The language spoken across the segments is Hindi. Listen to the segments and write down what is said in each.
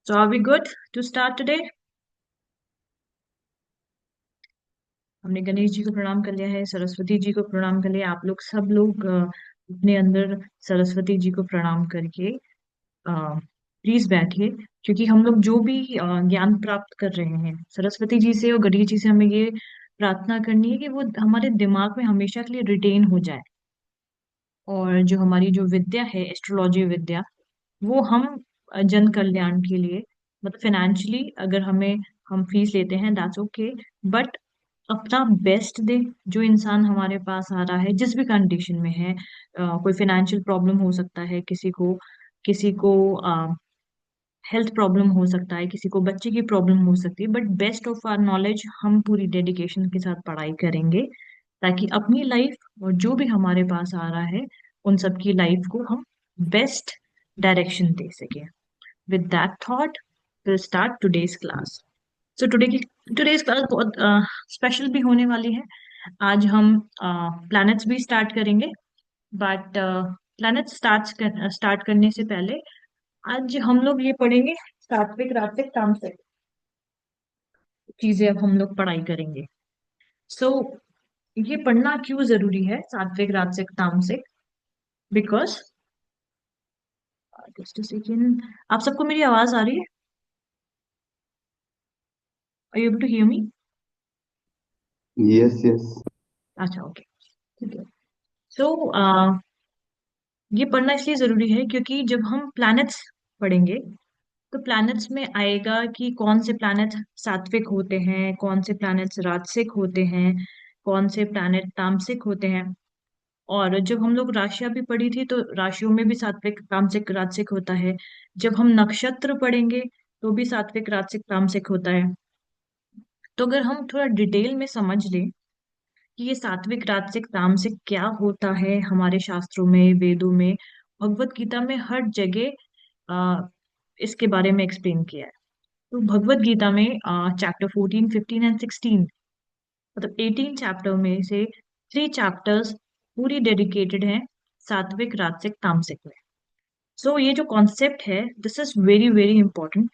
So are we good to start today? हमने गणेश जी को प्रणाम कर लिया है, सरस्वती जी को प्रणाम कर लिया। आप लोग सब लोग अपने अंदर सरस्वती जी को प्रणाम करके प्लीज बैठिए, क्योंकि हम लोग जो भी ज्ञान प्राप्त कर रहे हैं सरस्वती जी से और गणेश जी से, हमें ये प्रार्थना करनी है कि वो हमारे दिमाग में हमेशा के लिए रिटेन हो जाए। और जो हमारी जो विद्या है, एस्ट्रोलॉजी विद्या, वो हम जन कल्याण के लिए, मतलब फाइनेंशियली अगर हमें हम फीस लेते हैं दैट्स ओके, बट अपना बेस्ट दे। जो इंसान हमारे पास आ रहा है जिस भी कंडीशन में है, कोई फाइनेंशियल प्रॉब्लम हो सकता है, किसी को हेल्थ प्रॉब्लम हो सकता है, किसी को बच्चे की प्रॉब्लम हो सकती है, but best of our knowledge हम पूरी डेडिकेशन के साथ पढ़ाई करेंगे, ताकि अपनी लाइफ और जो भी हमारे पास आ रहा है उन सबकी लाइफ को हम बेस्ट डायरेक्शन दे सके। With that thought will start today's class. So today's class बहुत स्पेशल भी होने वाली है। आज हम प्लैनेट्स भी स्टार्ट करेंगे, बट प्लैनेट स्टार्ट करने से पहले आज हम लोग ये पढ़ेंगे, सात्विक राजसिक तामसिक चीजें अब हम लोग पढ़ाई करेंगे। सो ये पढ़ना क्यों जरूरी है, सात्विक राजसिक तामसिक? बिकॉज जस्ट अ सेकेंड, आप सबको मेरी आवाज आ रही है? Are you able to hear me? Yes, yes. अच्छा, ओके, ठीक है। सो ये पढ़ना इसलिए जरूरी है क्योंकि जब हम प्लैनेट्स पढ़ेंगे तो प्लैनेट्स में आएगा कि कौन से प्लैनेट सात्विक होते हैं, कौन से प्लैनेट्स राजसिक होते हैं, कौन से प्लैनेट तामसिक होते हैं। और जब हम लोग राशियां भी पढ़ी थी तो राशियों में भी सात्विक तामसिक राजसिक होता है। जब हम नक्षत्र पढ़ेंगे तो भी सात्विक राजसिक तामसिक होता है। तो अगर हम थोड़ा डिटेल में समझ लें कि ये सात्विक राजसिक तामसिक क्या होता है, हमारे शास्त्रों में, वेदों में, भगवत गीता में हर जगह इसके बारे में एक्सप्लेन किया है। तो भगवत गीता में चैप्टर 14, 15 एंड 16, मतलब 18 चैप्टर में से 3 चैप्टर्स पूरी डेडिकेटेड हैं सात्विक राजसिक तामसिक में। सो ये जो कॉन्सेप्ट है, this is very very important,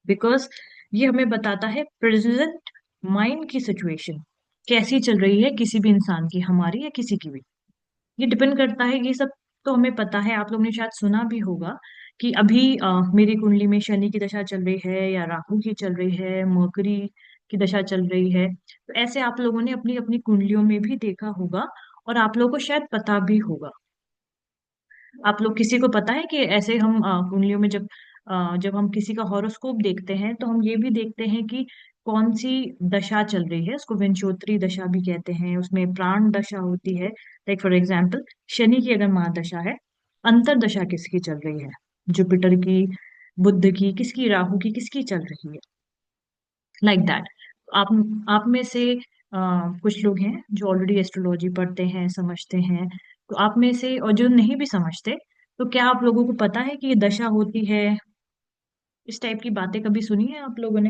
because ये हमें बताता है प्रेजेंट माइंड की सिचुएशन कैसी चल रही है, किसी भी इंसान की, हमारी या किसी की भी। ये डिपेंड करता है, ये सब तो हमें पता है, आप लोगों ने शायद सुना भी होगा कि अभी मेरी कुंडली में शनि की दशा चल रही है, या राहु की चल रही है, मरकरी की दशा चल रही है। तो ऐसे आप लोगों ने अपनी अपनी कुंडलियों में भी देखा होगा, और आप लोगों को शायद पता भी होगा। आप लोग किसी को पता है कि ऐसे हम कुंडलियों में जब हम किसी का हॉरोस्कोप देखते हैं तो हम ये भी देखते हैं कि कौन सी दशा चल रही है। उसको विंशोत्तरी दशा भी कहते हैं, उसमें प्राण दशा होती है। लाइक फॉर एग्जाम्पल, शनि की अगर महादशा है, अंतर दशा किसकी चल रही है, जुपिटर की, बुध की, किसकी, राहु की, किसकी चल रही है, लाइक दैट। आप में से कुछ लोग हैं जो ऑलरेडी एस्ट्रोलॉजी पढ़ते हैं, समझते हैं। तो आप में से, और जो नहीं भी समझते, तो क्या आप लोगों को पता है कि ये दशा होती है? इस टाइप की बातें कभी सुनी है आप लोगों ने?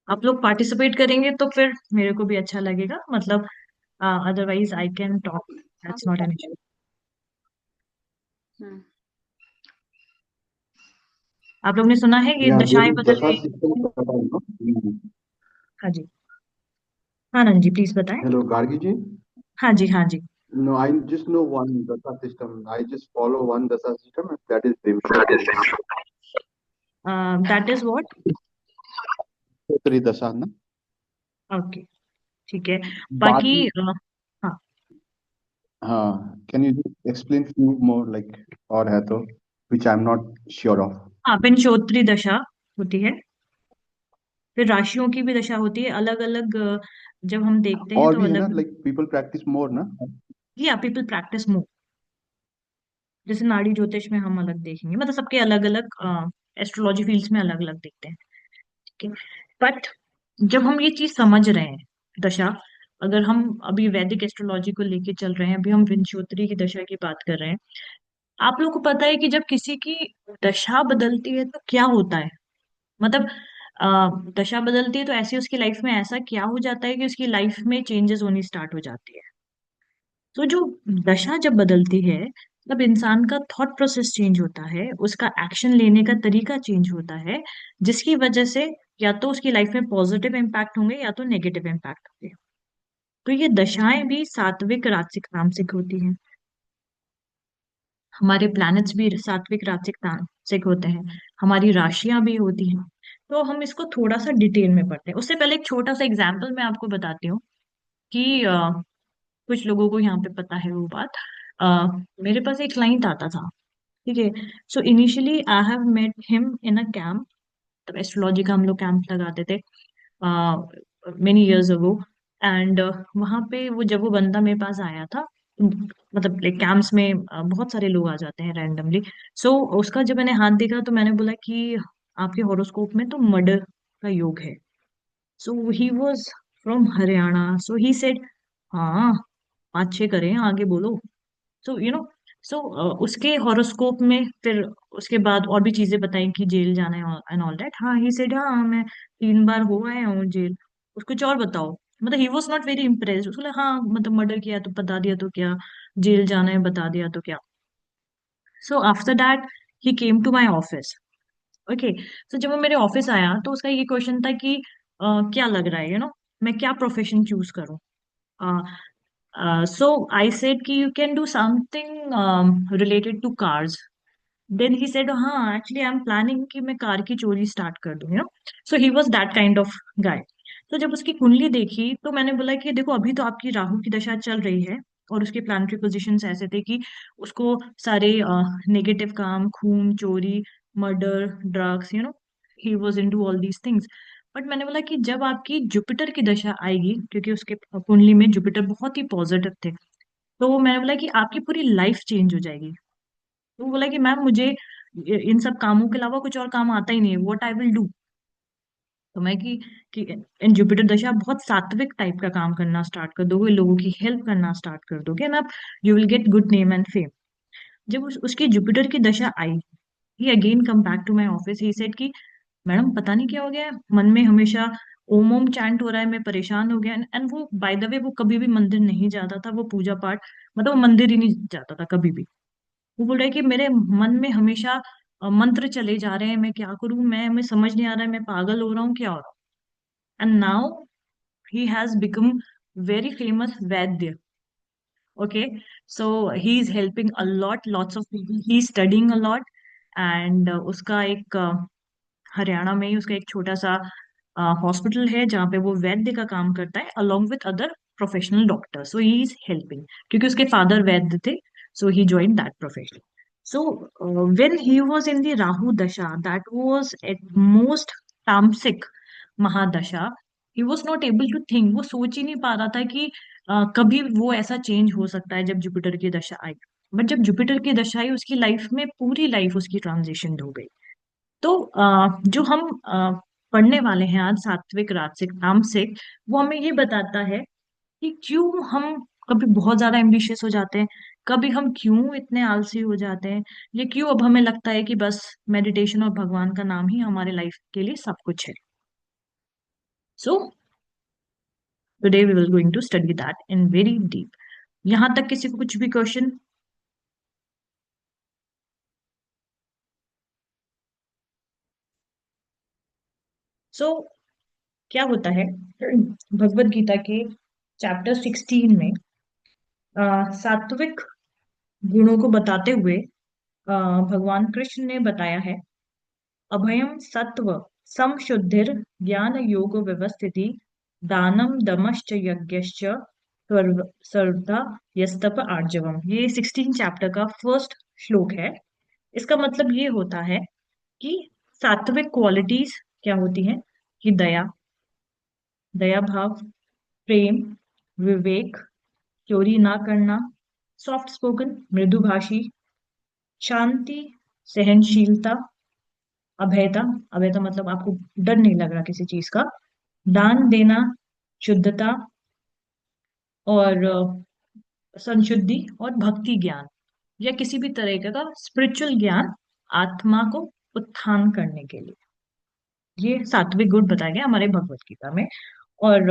आप लोग पार्टिसिपेट करेंगे तो फिर मेरे को भी अच्छा लगेगा, मतलब otherwise I can talk, that's not an issue. Hmm. आप लोग ने सुना है कि Yeah, there दशाएं is बदल Dasha रही system. हैं? No? हाँ जी, हाँ नंद जी, प्लीज बताएं। Hello, Gargi ji. हाँ जी, हाँ जी। No, I just know one Dasha system. I just follow one Dasha system, and that is Vimshottari. That is what? Vimshottari Dasha, na? Okay, ठीक है। बाकी Baki, हाँ। can you just explain few more like और है तो which I'm not sure of. हाँ, विंशोत्तरी दशा होती है, फिर राशियों की भी दशा होती है, अलग अलग। जब हम देखते हैं और तो भी है ना अलग, like people practice more ना. या पीपल प्रैक्टिस मोर। जैसे नाड़ी ज्योतिष में हम अलग देखेंगे, मतलब सबके अलग अलग, एस्ट्रोलॉजी फील्ड्स में अलग अलग देखते हैं, ठीक है। बट जब हम ये चीज समझ रहे हैं, दशा, अगर हम अभी वैदिक एस्ट्रोलॉजी को लेके चल रहे हैं, अभी हम विंशोत्तरी की दशा की बात कर रहे हैं। आप लोग को पता है कि जब किसी की दशा बदलती है तो क्या होता है, मतलब दशा बदलती है तो ऐसी उसकी लाइफ में ऐसा क्या हो जाता है कि उसकी लाइफ में चेंजेस होनी स्टार्ट हो जाती है। तो जो दशा जब बदलती है मतलब इंसान का थॉट प्रोसेस चेंज होता है, उसका एक्शन लेने का तरीका चेंज होता है, जिसकी वजह से या तो उसकी लाइफ में पॉजिटिव इम्पैक्ट होंगे या तो नेगेटिव इम्पैक्ट होंगे। तो ये दशाएं भी सात्विक राजसिक तामसिक होती हैं। हमारे प्लैनेट्स भी सात्विक राजसिक तामसिक होते हैं। हमारी राशियां भी होती हैं। तो हम इसको थोड़ा सा डिटेल में पढ़ते हैं। उससे पहले एक छोटा सा एग्जाम्पल मैं आपको बताती हूँ कि कुछ लोगों को यहाँ पे पता है वो बात। अ, मेरे पास एक क्लाइंट आता था। ठीक है। So initially I have met him in a camp. तब एस्ट्रोलॉजी का हम लोग कैंप लगाते थे मेनी इयर्स अगो। एंड वहां पे जब वो बंदा मेरे पास आया था, मतलब लाइक कैंप्स में बहुत सारे लोग आ जाते हैं रैंडमली। सो उसका जब मैंने हाथ देखा तो मैंने बोला कि आपके हॉरोस्कोप में तो मर्डर का योग है। So he was from Haryana. So he said हाँ, अच्छे करें, आगे बोलो। सो सो उसके हॉरोस्कोप में फिर उसके बाद और भी चीजें बताई कि जेल जाना है एंड ऑल दैट। हाँ, ही सेड हाँ मैं 3 बार हो आया हूँ जेल। उसको कुछ और बताओ। मतलब ही वॉज नॉट वेरी इम्प्रेस्ड। उसको लगा, हाँ मतलब मर्डर किया तो बता दिया तो क्या, जेल जाना है बता दिया तो क्या। So after that he came to my office. Okay. So जब वो मेरे ऑफिस आया तो उसका ये क्वेश्चन था कि क्या लग रहा है, मैं क्या प्रोफेशन चूज करूँ। So I said कि you can do something related to cars. Then he said, हाँ actually I'm planning कि मैं कार की चोरी स्टार्ट कर दूँ, So he was that kind of guy. तो जब उसकी कुंडली देखी तो मैंने बोला कि देखो अभी तो आपकी राहु की दशा चल रही है, और उसके प्लानिटरी पोजीशंस ऐसे थे कि उसको सारे नेगेटिव काम, खून, चोरी, murder, drugs, he was in to all these things. But मैंने बोला कि जब आपकी जुपिटर की दशा आएगी, क्योंकि उसके कुंडली में जुपिटर बहुत ही पॉजिटिव थे, तो मैंने बोला कि आपकी पूरी लाइफ चेंज हो जाएगी। तो वो बोला कि मैम मुझे इन सब कामों के अलावा कुछ और काम आता ही नहीं है, व्हाट आई विल डू। तो मैं कि इन जुपिटर दशा आप बहुत सात्विक टाइप का काम करना स्टार्ट कर दोगे, लोगों की हेल्प करना स्टार्ट कर दोगे, एंड आप you will get good name and fame. जब उसकी जुपिटर की दशा आई, he again come back to my office. He said कि मैडम पता नहीं क्या हो गया है, मन में हमेशा ओम ओम चैंट हो रहा है, मैं परेशान हो गया। एंड वो बाय द वे वो कभी भी मंदिर नहीं जाता था, वो पूजा पाठ, मतलब वो मंदिर ही नहीं जाता था कभी भी। वो बोल रहा है कि मेरे मन में हमेशा मंत्र चले जा रहे हैं, मैं क्या करूं, मैं समझ नहीं आ रहा है, मैं पागल हो रहा हूँ, क्या हो रहा हूँ। And now he has become very famous vaidya. Okay. So he is helping a lot, lots of people, he is studying a lot. And उसका एक हरियाणा में ही उसका एक छोटा सा हॉस्पिटल है जहाँ पे वो वैद्य का काम करता है along with other professional doctor. So he is helping, क्योंकि उसके फादर वैद्य थे। So he join that profession. So when he was in the Rahu dasha, that was at most tamasik mahadasha. He was not able to think, वो सोच ही नहीं पा रहा था कि कभी वो ऐसा चेंज हो सकता है जब जुपिटर की दशा आई। बट जब जुपिटर की दशा आई, उसकी लाइफ में पूरी लाइफ उसकी ट्रांजिशन हो गई। तो जो हम पढ़ने वाले हैं आज, सात्विक राजसिक तामसिक, वो हमें ये बताता है कि क्यों हम कभी बहुत ज्यादा एम्बिशियस हो जाते हैं, कभी हम क्यों इतने आलसी हो जाते हैं, ये क्यों अब हमें लगता है कि बस मेडिटेशन और भगवान का नाम ही हमारे लाइफ के लिए सब कुछ है। So today we will going to study that in very deep. यहाँ तक किसी को कुछ भी क्वेश्चन? सो क्या होता है, भगवत गीता के चैप्टर 16 में सात्विक गुणों को बताते हुए भगवान कृष्ण ने बताया है, अभयम सत्व समशुद्धिर ज्ञान योग व्यवस्थिति दानम दमश्च यज्ञश्च सर्वदा यस्तप आर्जवम। ये 16 चैप्टर का फर्स्ट श्लोक है। इसका मतलब ये होता है कि सात्विक क्वालिटीज क्या होती हैं, कि दया, दया भाव, प्रेम, विवेक, चोरी ना करना, सॉफ्ट स्पोकन मृदुभाषी, शांति, सहनशीलता, अभयता, अभयता मतलब आपको डर नहीं लग रहा किसी चीज का, दान देना, शुद्धता, और संशुद्धि, और भक्ति ज्ञान, या किसी भी तरीके का स्पिरिचुअल ज्ञान आत्मा को उत्थान करने के लिए। ये सात्विक गुण बताया गया हमारे भगवत गीता में। और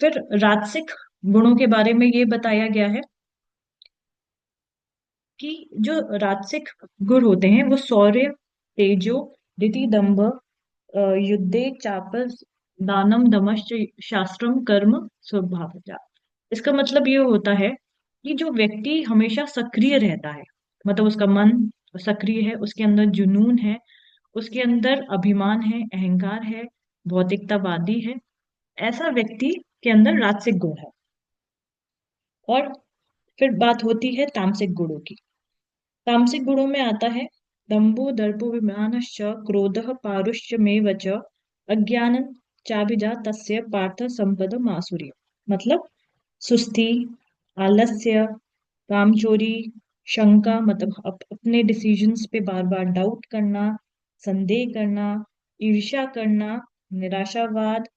फिर राजसिक गुणों के बारे में ये बताया गया है कि जो राजसिक गुण होते हैं वो शौर्य, तेजो, धृति, दंभ, युद्धे चापल, दानम, दमश्च, शास्त्रम, कर्म, स्वभाव। इसका मतलब ये होता है कि जो व्यक्ति हमेशा सक्रिय रहता है, मतलब उसका मन सक्रिय है, उसके अंदर जुनून है, उसके अंदर अभिमान है, अहंकार है, भौतिकतावादी है, ऐसा व्यक्ति के अंदर राजसिक गुण है। और फिर बात होती है तामसिक गुणों की। तामसिक गुणों में आता है दंभो दर्पो विमानश्च, क्रोधः पारुष्यमेव च, अज्ञानं चाभिजात तस्य पार्थ संपद मासुरी। मतलब सुस्ती, आलस्य, कामचोरी, शंका, मतलब अपने डिसीजंस पे बार बार डाउट करना, संदेह करना, ईर्ष्या करना, निराशावाद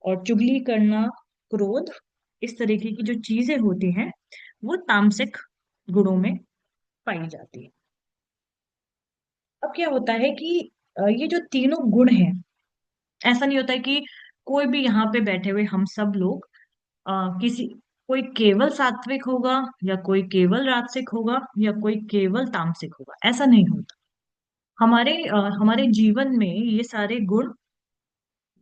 और चुगली करना, क्रोध, इस तरीके की जो चीजें होती हैं वो तामसिक गुणों में पाई जाती है। अब क्या होता है कि ये जो तीनों गुण हैं, ऐसा नहीं होता है कि कोई भी यहाँ पे बैठे हुए हम सब लोग किसी कोई केवल सात्विक होगा, या कोई केवल राजसिक होगा, या कोई केवल तामसिक होगा, ऐसा नहीं होता। हमारे जीवन में ये सारे गुण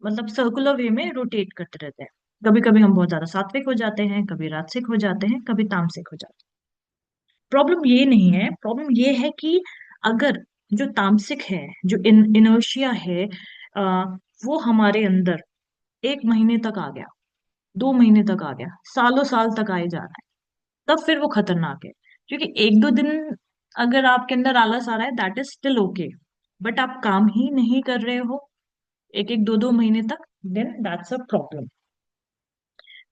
मतलब सर्कुलर वे में रोटेट करते रहते हैं। कभी कभी हम बहुत ज्यादा सात्विक हो जाते हैं, कभी राजसिक हो जाते हैं, कभी तामसिक हो जाते हैं। प्रॉब्लम ये नहीं है, प्रॉब्लम ये है कि अगर जो तामसिक है, जो इनर्शिया है, आ, वो हमारे अंदर 1 महीने तक आ गया, 2 महीने तक आ गया, सालों साल तक आए जा रहा है, तब फिर वो खतरनाक है। क्योंकि 1-2 दिन अगर आपके अंदर आलस आ रहा है, that is still okay, but आप काम ही नहीं कर रहे हो 1-1 2-2 महीने तक, देन दैट्स अ प्रॉब्लम।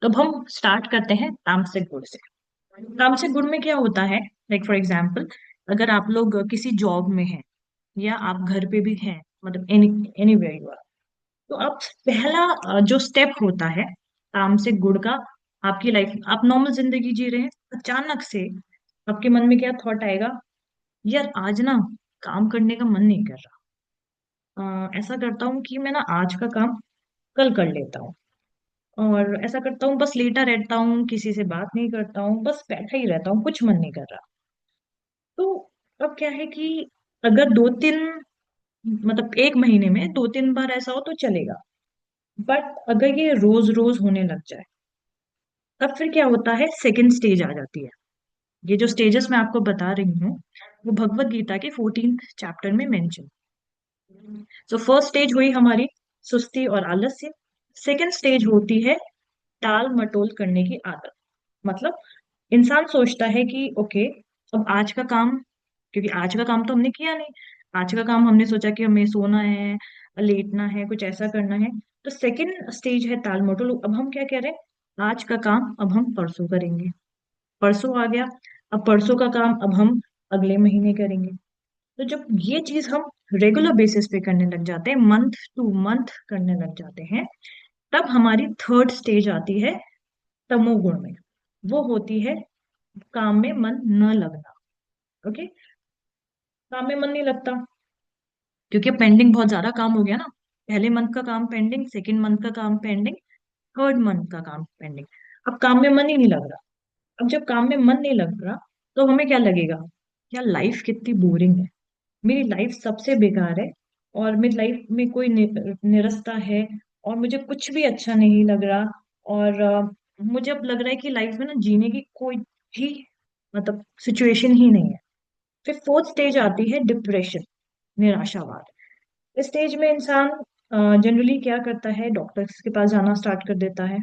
तो अब हम स्टार्ट करते हैं तामसिक गुण से। तामसिक गुण में क्या होता है, लाइक फॉर एग्जाम्पल, अगर आप लोग किसी जॉब में हैं, या आप घर पे भी हैं, मतलब एनीवेयर यू आर, तो आप पहला जो स्टेप होता है तामसिक गुण का, आपकी लाइफ, आप नॉर्मल जिंदगी जी रहे हैं, अचानक से आपके मन में क्या थॉट आएगा, यार आज ना काम करने का मन नहीं कर रहा, ऐसा करता हूँ कि मैं ना आज का काम कल कर लेता हूँ, और ऐसा करता हूँ बस लेटा रहता हूँ, किसी से बात नहीं करता हूँ, बस बैठा ही रहता हूँ, कुछ मन नहीं कर रहा। तो अब क्या है कि अगर 2-3, मतलब 1 महीने में 2-3 बार ऐसा हो तो चलेगा, बट अगर ये रोज रोज होने लग जाए, तब फिर क्या होता है, सेकंड स्टेज आ जाती है। ये जो स्टेजेस मैं आपको बता रही हूँ वो भगवत गीता के 14th चैप्टर में मेंशन। तो फर्स्ट स्टेज हुई हमारी सुस्ती और आलस्य। सेकंड स्टेज होती है टाल मटोल करने की आदत। मतलब इंसान सोचता है कि ओके, अब आज का काम, क्योंकि आज का काम तो हमने किया नहीं, आज का काम हमने सोचा कि हमें सोना है, लेटना है, कुछ ऐसा करना है। तो सेकंड स्टेज है टाल मटोल। अब हम क्या कह रहे हैं, आज का काम अब हम परसों करेंगे, परसों आ गया, अब परसों का काम अब हम अगले महीने करेंगे। तो जब ये चीज हम रेगुलर बेसिस पे करने लग जाते हैं, मंथ टू मंथ करने लग जाते हैं, तब हमारी थर्ड स्टेज आती है तमोगुण में। वो होती है काम में मन न लगना। ओके, काम में मन नहीं लगता क्योंकि पेंडिंग बहुत ज्यादा काम हो गया ना। पहले मंथ का काम पेंडिंग, सेकंड मंथ का काम पेंडिंग, थर्ड मंथ का काम पेंडिंग। अब काम में मन ही नहीं लग रहा। अब जब काम में मन नहीं लग रहा, तो हमें क्या लगेगा, यार लाइफ कितनी बोरिंग है, मेरी लाइफ सबसे बेकार है, और मेरी लाइफ में कोई निरस्ता है, और मुझे कुछ भी अच्छा नहीं लग रहा। और मुझे अब लग रहा है कि लाइफ में ना जीने की कोई भी मतलब सिचुएशन ही नहीं है। फिर फोर्थ स्टेज आती है डिप्रेशन, निराशावाद। इस स्टेज में इंसान जनरली क्या करता है, डॉक्टर्स के पास जाना स्टार्ट कर देता है,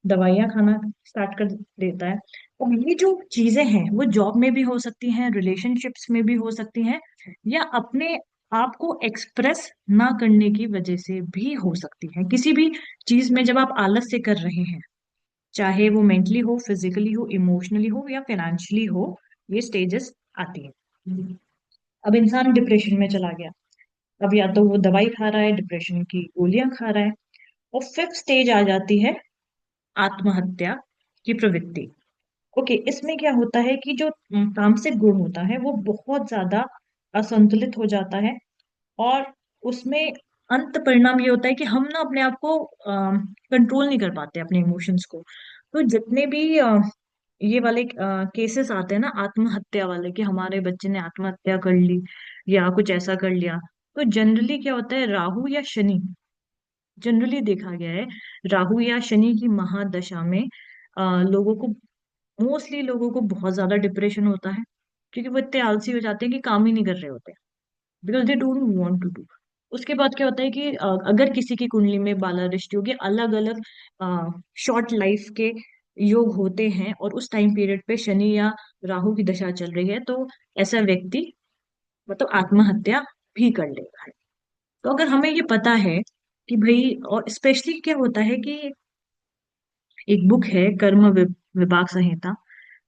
दवाइयाँ खाना स्टार्ट कर देता है। और ये जो चीजें हैं वो जॉब में भी हो सकती हैं, रिलेशनशिप्स में भी हो सकती हैं, या अपने आप को एक्सप्रेस ना करने की वजह से भी हो सकती है। किसी भी चीज में जब आप आलस से कर रहे हैं, चाहे वो मेंटली हो, फिजिकली हो, इमोशनली हो, या फाइनेंशियली हो, ये स्टेजेस आती है। अब इंसान डिप्रेशन में चला गया, अब या तो वो दवाई खा रहा है, डिप्रेशन की गोलियां खा रहा है। और फिफ्थ स्टेज आ जाती है आत्महत्या की प्रवृत्ति। ओके, इसमें क्या होता है कि जो तामसिक गुण होता है वो बहुत ज्यादा असंतुलित हो जाता है, और उसमें अंत परिणाम ये होता है कि हम ना अपने आप को कंट्रोल नहीं कर पाते, अपने इमोशंस को। तो जितने भी ये वाले केसेस आते हैं ना आत्महत्या वाले, कि हमारे बच्चे ने आत्महत्या कर ली या कुछ ऐसा कर लिया, तो जनरली क्या होता है, राहु या शनि, जनरली देखा गया है राहु या शनि की महादशा में लोगों को, मोस्टली लोगों को बहुत ज्यादा डिप्रेशन होता है, क्योंकि वो इतने आलसी हो जाते हैं कि काम ही नहीं कर रहे होते, because they don't want to do. उसके बाद क्या होता है कि अगर किसी की कुंडली में बाला दृष्टि होगी, अलग अलग शॉर्ट लाइफ के योग होते हैं, और उस टाइम पीरियड पे शनि या राहु की दशा चल रही है, तो ऐसा व्यक्ति मतलब आत्महत्या भी कर लेगा। तो अगर हमें ये पता है कि भाई, और स्पेशली क्या होता है कि एक बुक है कर्म विभाग संहिता,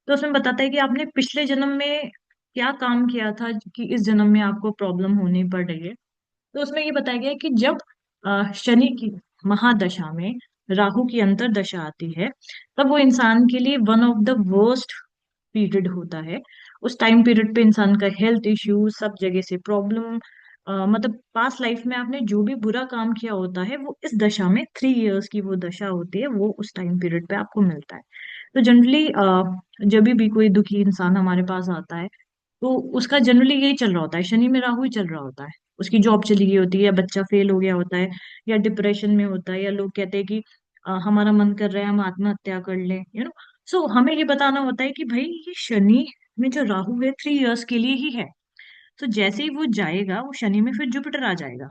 तो उसमें बताता है कि आपने पिछले जन्म में क्या काम किया था कि इस जन्म में आपको प्रॉब्लम होनी पड़ रही है। तो उसमें ये बताया गया है कि जब शनि की महादशा में राहु की अंतर्दशा आती है, तब वो इंसान के लिए one of the worst period होता है। उस टाइम पीरियड पे इंसान का हेल्थ इश्यू, सब जगह से प्रॉब्लम, मतलब पास्ट लाइफ में आपने जो भी बुरा काम किया होता है, वो इस दशा में 3 इयर्स की वो दशा होती है, वो उस टाइम पीरियड पे आपको मिलता है। तो जनरली जब भी कोई दुखी इंसान हमारे पास आता है, तो उसका जनरली यही चल रहा होता है, शनि में राहु ही चल रहा होता है। उसकी जॉब चली गई होती है, या बच्चा फेल हो गया होता है, या डिप्रेशन में होता है, या लोग कहते हैं कि हमारा मन कर रहा है हम आत्महत्या कर लें, सो हमें ये बताना होता है कि भाई ये शनि में जो राहु है 3 इयर्स के लिए ही है। तो जैसे ही वो जाएगा, वो शनि में फिर जुपिटर आ जाएगा,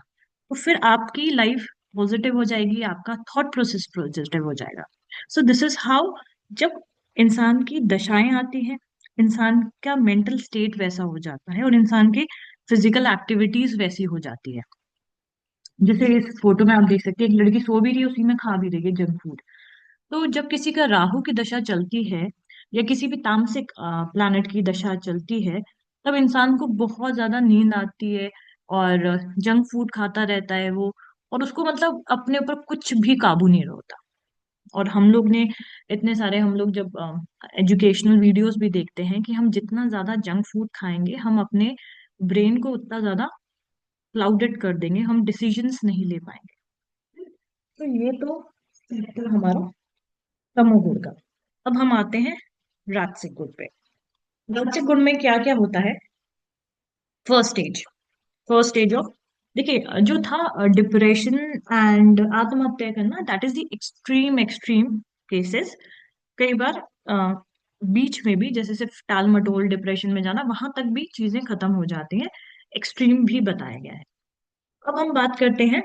तो फिर आपकी लाइफ पॉजिटिव हो जाएगी, आपका थॉट प्रोसेस पॉजिटिव हो जाएगा। सो दिस इज हाउ, जब इंसान की दशाएं आती हैं, इंसान का मेंटल स्टेट वैसा हो जाता है, और इंसान की फिजिकल एक्टिविटीज वैसी हो जाती है। जैसे इस फोटो में आप देख सकते हैं, एक लड़की सो भी रही है, उसी में खा भी रही है जंक फूड। तो जब किसी का राहु की दशा चलती है, या किसी भी तामसिक प्लैनेट की दशा चलती है, तब इंसान को बहुत ज्यादा नींद आती है, और जंक फूड खाता रहता है वो, और उसको मतलब अपने ऊपर कुछ भी काबू नहीं होता। और हम लोग ने इतने सारे, हम लोग जब एजुकेशनल वीडियोस भी देखते हैं कि हम जितना ज्यादा जंक फूड खाएंगे, हम अपने ब्रेन को उतना ज्यादा क्लाउडेड कर देंगे, हम डिसीजंस नहीं ले पाएंगे। तो ये तो हमारा तमोगुण का। अब हम आते हैं राजसिक गुण पे। राजसिक गुण में क्या क्या होता है? First stage, first stage of, देखिए जो था डिप्रेशन एंड आत्महत्या करना, that is the extreme extreme cases. कई बार बीच में भी, जैसे सिर्फ टाल मटोल डिप्रेशन में जाना, वहां तक भी चीजें खत्म हो जाती हैं, एक्सट्रीम भी बताया गया है। अब हम बात करते हैं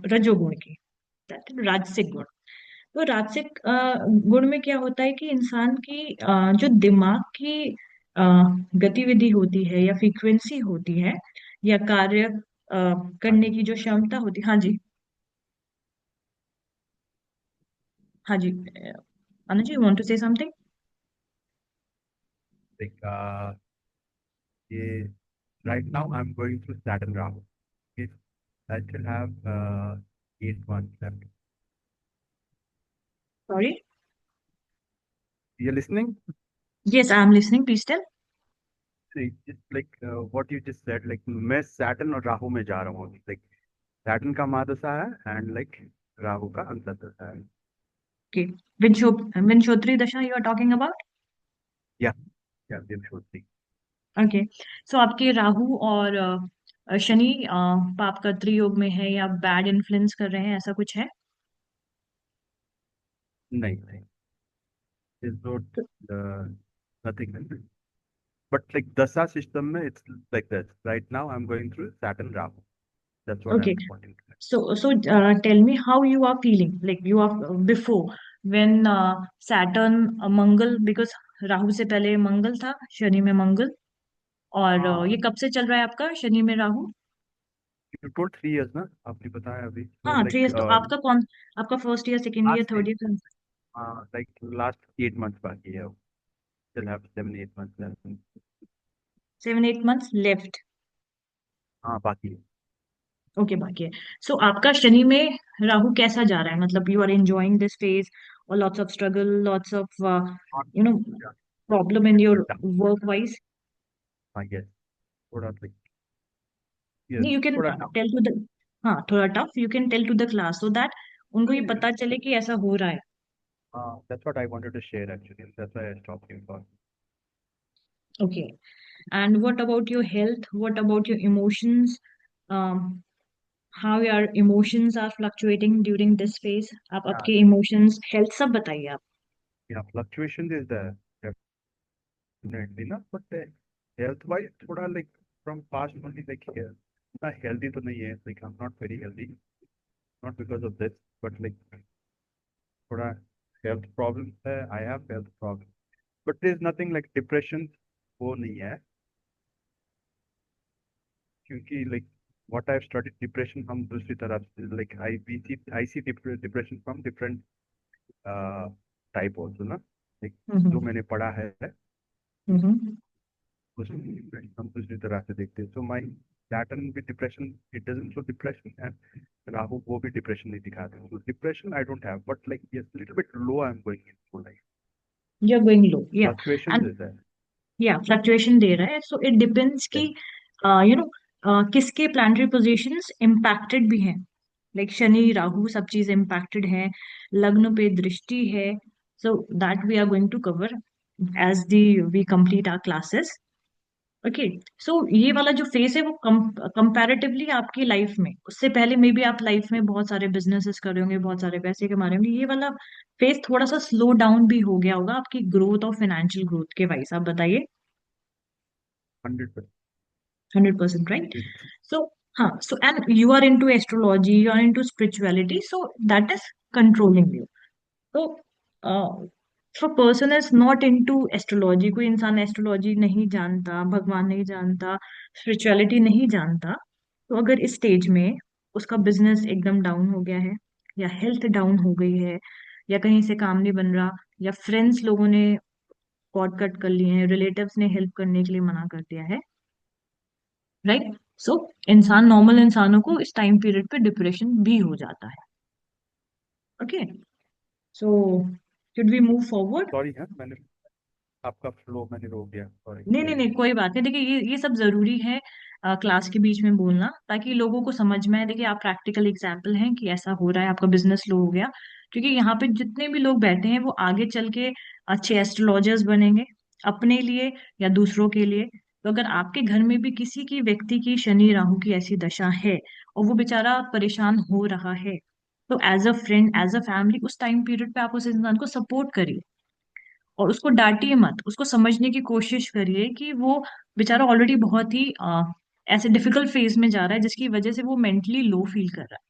रजोगुण की, राजसिक गुण। तो राजसिक गुण में क्या होता है कि इंसान की जो दिमाग की अ, गतिविधि होती है, या फ्रीक्वेंसी होती है, या कार्य करने की जो क्षमता होती है। हाँ जी, हाँ जी, Anu ji, want to say something? Like ये right now I'm going through Saturn Rahu. Okay, I still have 8 months left. Sorry, You're listening? Yes I am listening, please tell. See, just like what you just said, like मैं Saturn और राहु में जा रहा हूँ. Like Saturn का महादशा है and like राहु का अंतर्दशा है. ओके, विंशोत्तरी दशा you are talking about? Yeah, yeah, दिल छोड़ती. ओके, सो आपके राहु और शनि पाप का त्रियोग में है, या बैड इन्फ्लुएंस कर रहे हैं, ऐसा कुछ है? नहीं, नहीं. It's not nothing. But like dasha system में it's like this. Right now I'm going through Saturn Rahu. That's what okay, I'm wanting to say. so tell me how you are feeling, like you are before, when Saturn, Mangal, because Rahu से पहले मंगल था, शनि में मंगल, और ये हाँ, कब से चल रहा है आपका शनि में राहु? you told 3 years ना आपने बताया अभी तो हाँ, थ्री like इयर्स। तो आपका कौन, आपका first year, second year, last third year? like last 8 months बाकी है. Still have 7 8 months left. 7 8 months left? हाँ बाकी है. ओके, बाकी है। सो आपका शनि में राहु कैसा जा रहा है, मतलब you are enjoying this phase, और lots of struggle, lots of Not you know yeah, problem in little your tough. Work wise? I guess थोड़ा like yes यू कैन थोड़ा tough. टेल टू द, हाँ थोड़ा tough, you can tell to the class, so that उनको ये नहीं, पता चले कि ऐसा हो रहा है। That's what I wanted to share actually. That's why I stopped you for. Okay. And what about your health? What about your emotions? um, how your emotions are fluctuating during this phase? आप Yeah, आपके इमोशंस हेल्थ सब बताइए आप. yeah, fluctuation is there definitely ना, but health wise थोड़ा like from past only like इतना healthy तो नहीं है, like I'm not very healthy, not because of this, but like थोड़ा health problems है, I have health problems, but there is nothing like depression, वो नहीं है, क्योंकि like what I've studied depression हम दूसरी तरफ से like I see depression from different uh, type also ना, like जो हम्म. मैंने पढ़ा है हम्म. उसमें हम दूसरी तरह से देखते हैं, so my Saturn with depression, it doesn't show depression, and Rahu वो भी depression नहीं दिखाते, so depression I don't have, but like yes little bit low I'm going in for life, You're going low, yeah. fluctuations And is there. या फ्लक्चुएशन दे रहा है, सो इट डिपेंड्स कि Yes, यू नो किसके प्लानिटरी पोजीशंस इम्पैक्टेड भी हैं. लाइक शनि राहु सब चीज इम्पैक्टेड है, लग्न पे दृष्टि है. So that we are going to cover as the we complete our classes. Okay. So ये वाला जो फेज है वो कंपैरेटिवली आपकी लाइफ में, उससे पहले मे बी आप लाइफ में बहुत सारे बिजनेसेस कर रहे होंगे, बहुत सारे पैसे कमा रहे होंगे, ये वाला फेज थोड़ा सा स्लो डाउन भी हो गया होगा आपकी ग्रोथ और फाइनेंशियल ग्रोथ के वाइज. आप बताइए. 100%. 100% right. So so and you are into astrology, you are into spirituality, so that is controlling you. So uh, if a person is not into astrology, कोई इंसान एस्ट्रोलॉजी नहीं जानता, भगवान नहीं जानता, स्पिरिचुअलिटी नहीं जानता, तो अगर इस स्टेज में उसका बिजनेस एकदम डाउन हो गया है, या हेल्थ डाउन हो गई है, या कहीं से काम नहीं बन रहा, या फ्रेंड्स लोगों ने कॉर्ड कट कर लिए हैं, रिलेटिव्स ने हेल्प करने के लिए मना कर दिया है, राइट. सो इंसान, नॉर्मल इंसानों को इस टाइम पीरियड पे डिप्रेशन भी हो जाता है. Okay. So should we move forward? Sorry है मैंने आपका फ्लो मैंने रोक दिया, सॉरी नहीं नहीं मेरे नहीं, लिए. कोई बात नहीं. देखिए ये सब जरूरी है क्लास के बीच में बोलना, ताकि लोगों को समझ में आए. देखिए आप प्रैक्टिकल एग्जाम्पल हैं कि ऐसा हो रहा है, आपका बिजनेस लो हो गया. क्योंकि यहाँ पे जितने भी लोग बैठे हैं वो आगे चल के अच्छे एस्ट्रोलॉजर्स बनेंगे, अपने लिए या दूसरों के लिए. तो अगर आपके घर में भी किसी की व्यक्ति की शनि राहु की ऐसी दशा है और वो बेचारा परेशान हो रहा है, तो as a friend, as a family, उस टाइम पीरियड पे आप उस इंसान को सपोर्ट करिए. और उसको डांटिए मत, उसको समझने की कोशिश करिए कि वो बेचारा ऑलरेडी बहुत ही ऐसे डिफिकल्ट फेज में जा रहा है जिसकी वजह से वो मेंटली लो फील कर रहा है.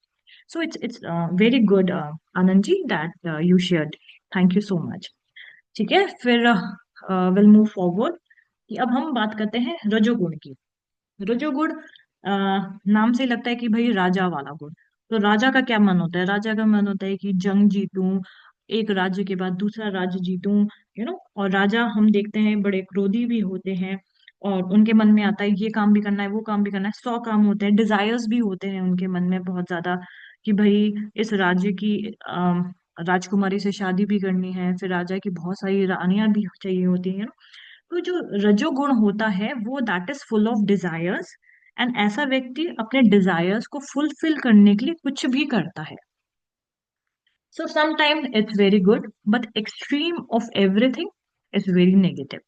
So it's very good Anand ji that you shared. Thank you so much. ठीक है, फिर विल मूव फॉरवर्ड कि अब हम बात करते हैं रजोगुण की. रजोगुण नाम से लगता है कि भाई राजा वाला गुण. तो राजा का क्या मन होता है? राजा का मन होता है कि जंग जीतूं, एक राज्य के बाद दूसरा राज्य जीतूं, और राजा हम देखते हैं बड़े क्रोधी भी होते हैं, और उनके मन में आता है ये काम भी करना है, वो काम भी करना है, 100 काम होते हैं, डिजायर्स भी होते हैं उनके मन में बहुत ज्यादा, कि भाई इस राज्य की राजकुमारी से शादी भी करनी है, फिर राजा की बहुत सारी रानियां भी चाहिए होती हैं. तो जो रजोगुण होता है वो that is full of desires. And ऐसा व्यक्ति अपने डिजायर्स को फुलफिल करने के लिए कुछ भी करता है. So sometime it's very good, but extreme of everything is very negative.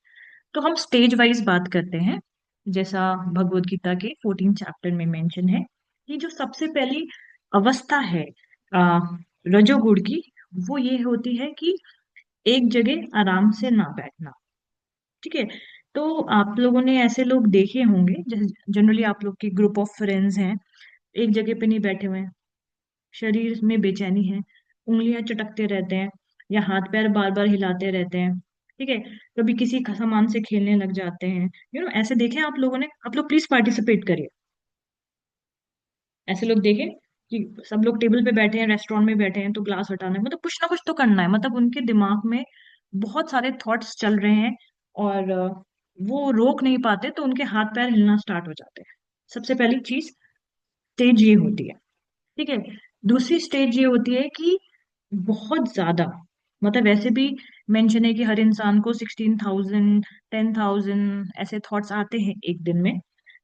तो हम स्टेज वाइज बात करते हैं. जैसा भगवत गीता के 14 चैप्टर में मेंशन है कि जो सबसे पहली अवस्था है आ, रजोगुण की, वो ये होती है कि एक जगह आराम से ना बैठना. ठीक है. तो आप लोगों ने ऐसे लोग देखे होंगे, जनरली आप लोग के ग्रुप ऑफ फ्रेंड्स हैं, एक जगह पे नहीं बैठे हुए हैं, शरीर में बेचैनी है, उंगलियां चटकते रहते हैं, या हाथ पैर बार बार हिलाते रहते हैं. ठीक है. कभी किसी सामान से खेलने लग जाते हैं. ऐसे देखे आप लोगों ने? आप लोग प्लीज पार्टिसिपेट करिए. ऐसे लोग देखें कि सब लोग टेबल पे बैठे हैं, रेस्टोरेंट में बैठे हैं, तो ग्लास हटाना है, मतलब कुछ ना कुछ तो करना है, मतलब उनके दिमाग में बहुत सारे थॉट्स चल रहे हैं, और वो रोक नहीं पाते, तो उनके हाथ पैर हिलना स्टार्ट हो जाते हैं. सबसे पहली चीज स्टेज ये होती है. ठीक है. दूसरी स्टेज ये होती है कि बहुत ज्यादा, मतलब वैसे भी मेंशन है कि हर इंसान को 16,000, 10,000 ऐसे थॉट्स आते हैं एक दिन में.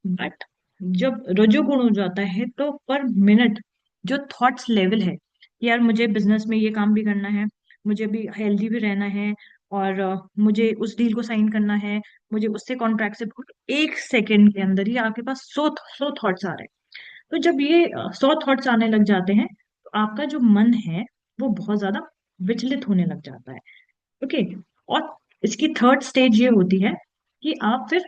बट जब रजोगुण हो जाता है तो पर मिनट जो थॉट्स लेवल है कि यार मुझे बिजनेस में ये काम भी करना है, मुझे भी हेल्दी भी रहना है, और मुझे उस डील को साइन करना है, मुझे उससे कॉन्ट्रैक्ट से, 1 सेकेंड के अंदर ही आपके पास 100 थॉट्स आ रहे हैं। तो जब ये 100 थॉट्स आने लग जाते हैं, तो आपका जो मन है वो बहुत ज्यादा विचलित होने लग जाता है। ओके। और इसकी थर्ड स्टेज ये होती है कि आप फिर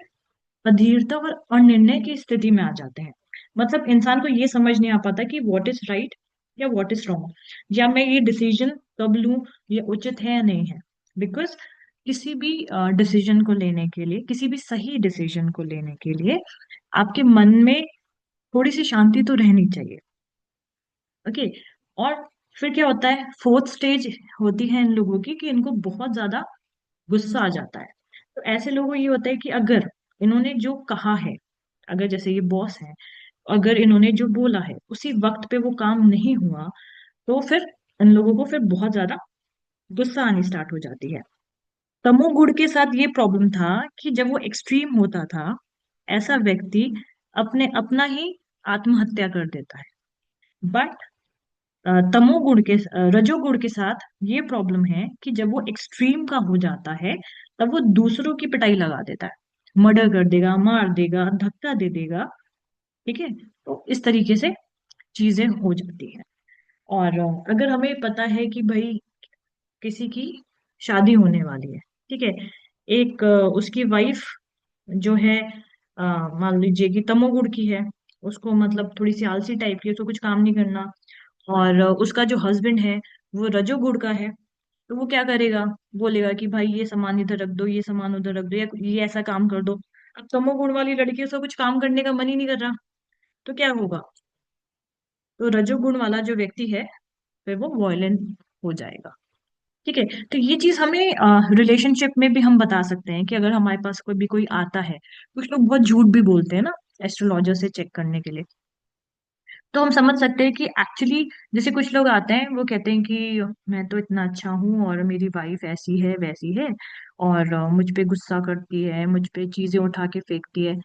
अधीरता और अनिर्णय की स्थिति में आ जाते हैं। मतलब इंसान को ये समझ नहीं आ पाता कि व्हाट इज राइट या व्हाट इज रॉन्ग, या मैं ये डिसीजन कब लूं, ये उचित है या नहीं है। बिकॉज किसी भी डिसीजन को लेने के लिए, किसी भी सही डिसीजन को लेने के लिए आपके मन में थोड़ी सी शांति तो रहनी चाहिए। ओके। और फिर क्या होता है, फोर्थ स्टेज होती है इन लोगों की कि इनको बहुत ज्यादा गुस्सा आ जाता है। तो ऐसे लोगों को ये होता है कि अगर इन्होंने जो कहा है, अगर जैसे ये बॉस है, अगर इन्होंने जो बोला है उसी वक्त पे वो काम नहीं हुआ, तो फिर इन लोगों को फिर बहुत ज्यादा गुस्सा आनी स्टार्ट हो जाती है। तमोगुण के साथ ये प्रॉब्लम था कि जब वो एक्सट्रीम होता था, ऐसा व्यक्ति अपना ही आत्महत्या कर देता है। बट तमोगुण के रजोगुण के साथ ये प्रॉब्लम है कि जब वो एक्सट्रीम का हो जाता है, तब वो दूसरों की पिटाई लगा देता है, मर्डर कर देगा, मार देगा, धक्का दे देगा। ठीक है। तो इस तरीके से चीजें हो जाती हैं। और अगर हमें पता है कि भाई किसी की शादी होने वाली है, ठीक है, एक उसकी वाइफ जो है, मान लीजिए कि तमोगुण की है, उसको मतलब थोड़ी सी आलसी टाइप की है, उसको कुछ काम नहीं करना, और उसका जो हस्बैंड है वो रजोगुण का है, तो वो क्या करेगा, बोलेगा कि भाई ये सामान इधर रख दो, ये सामान उधर रख दो, या ये ऐसा काम कर दो। अब तमोगुण वाली लड़की से कुछ काम करने का मन ही नहीं कर रहा, तो क्या होगा, तो रजोगुण वाला जो व्यक्ति है फिर वो वॉयलेंट हो जाएगा। ठीक है। तो ये चीज हमें रिलेशनशिप में भी हम बता सकते हैं कि अगर हमारे पास कोई भी कोई आता है, कुछ लोग बहुत झूठ भी बोलते हैं ना एस्ट्रोलॉजर से चेक करने के लिए, तो हम समझ सकते हैं कि एक्चुअली, जैसे कुछ लोग आते हैं वो कहते हैं कि मैं तो इतना अच्छा हूँ और मेरी वाइफ ऐसी है वैसी है, और मुझ पे गुस्सा करती है, मुझ पे चीजें उठा के फेंकती है।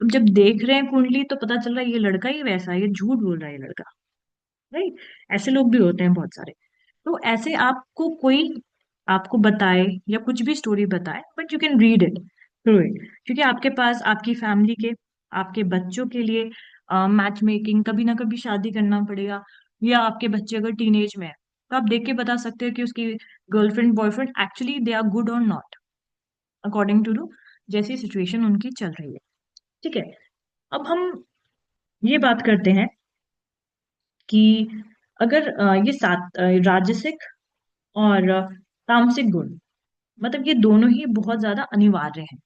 अब जब देख रहे हैं कुंडली तो पता चल रहा है ये लड़का ही वैसा है, ये झूठ बोल रहा है ये लड़का। राइट। ऐसे लोग भी होते हैं बहुत सारे। तो ऐसे आपको कोई आपको बताए या कुछ भी स्टोरी बताए, but you can read it through it, क्योंकि आपके पास आपकी फैमिली के, आपके बच्चों के लिए मैच मेकिंग, कभी ना कभी शादी करना पड़ेगा, या आपके बच्चे अगर टीनेज में है, तो आप देख के बता सकते हो कि उसकी girlfriend boyfriend actually they are good और नॉट, अकॉर्डिंग टू जैसी सिचुएशन उनकी चल रही है। ठीक है। अब हम ये बात करते हैं कि अगर ये राजसिक और तामसिक गुण, मतलब ये दोनों ही बहुत ज्यादा अनिवार्य हैं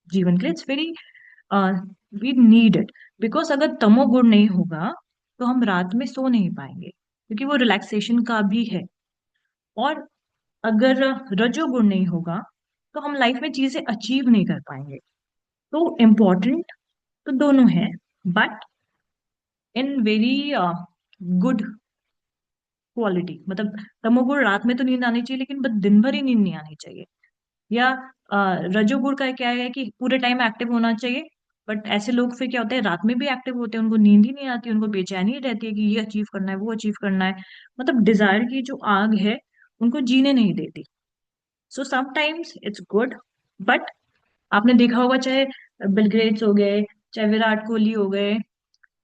जीवन के लिए। It's very, we need it, because अगर तमोगुण नहीं होगा तो हम रात में सो नहीं पाएंगे, क्योंकि वो रिलैक्सेशन का भी है। और अगर रजोगुण नहीं होगा तो हम लाइफ में चीजें अचीव नहीं कर पाएंगे। तो इम्पोर्टेंट तो दोनों है, but in very good quality. मतलब तमोगुण रात में तो नींद आनी चाहिए, लेकिन बस दिन भर ही नींद नहीं आनी चाहिए। या रजोगुण का क्या है कि पूरे टाइम एक्टिव होना चाहिए। बट ऐसे लोग फिर क्या होते हैं, रात में भी एक्टिव होते हैं, उनको नींद ही नहीं आती, उनको बेचैनी रहती है कि ये अचीव करना है, वो अचीव करना है। मतलब डिजायर की जो आग है उनको जीने नहीं देती। So sometimes it's good, but आपने देखा होगा, चाहे बिल गेट्स हो गए, चाहे विराट कोहली हो गए,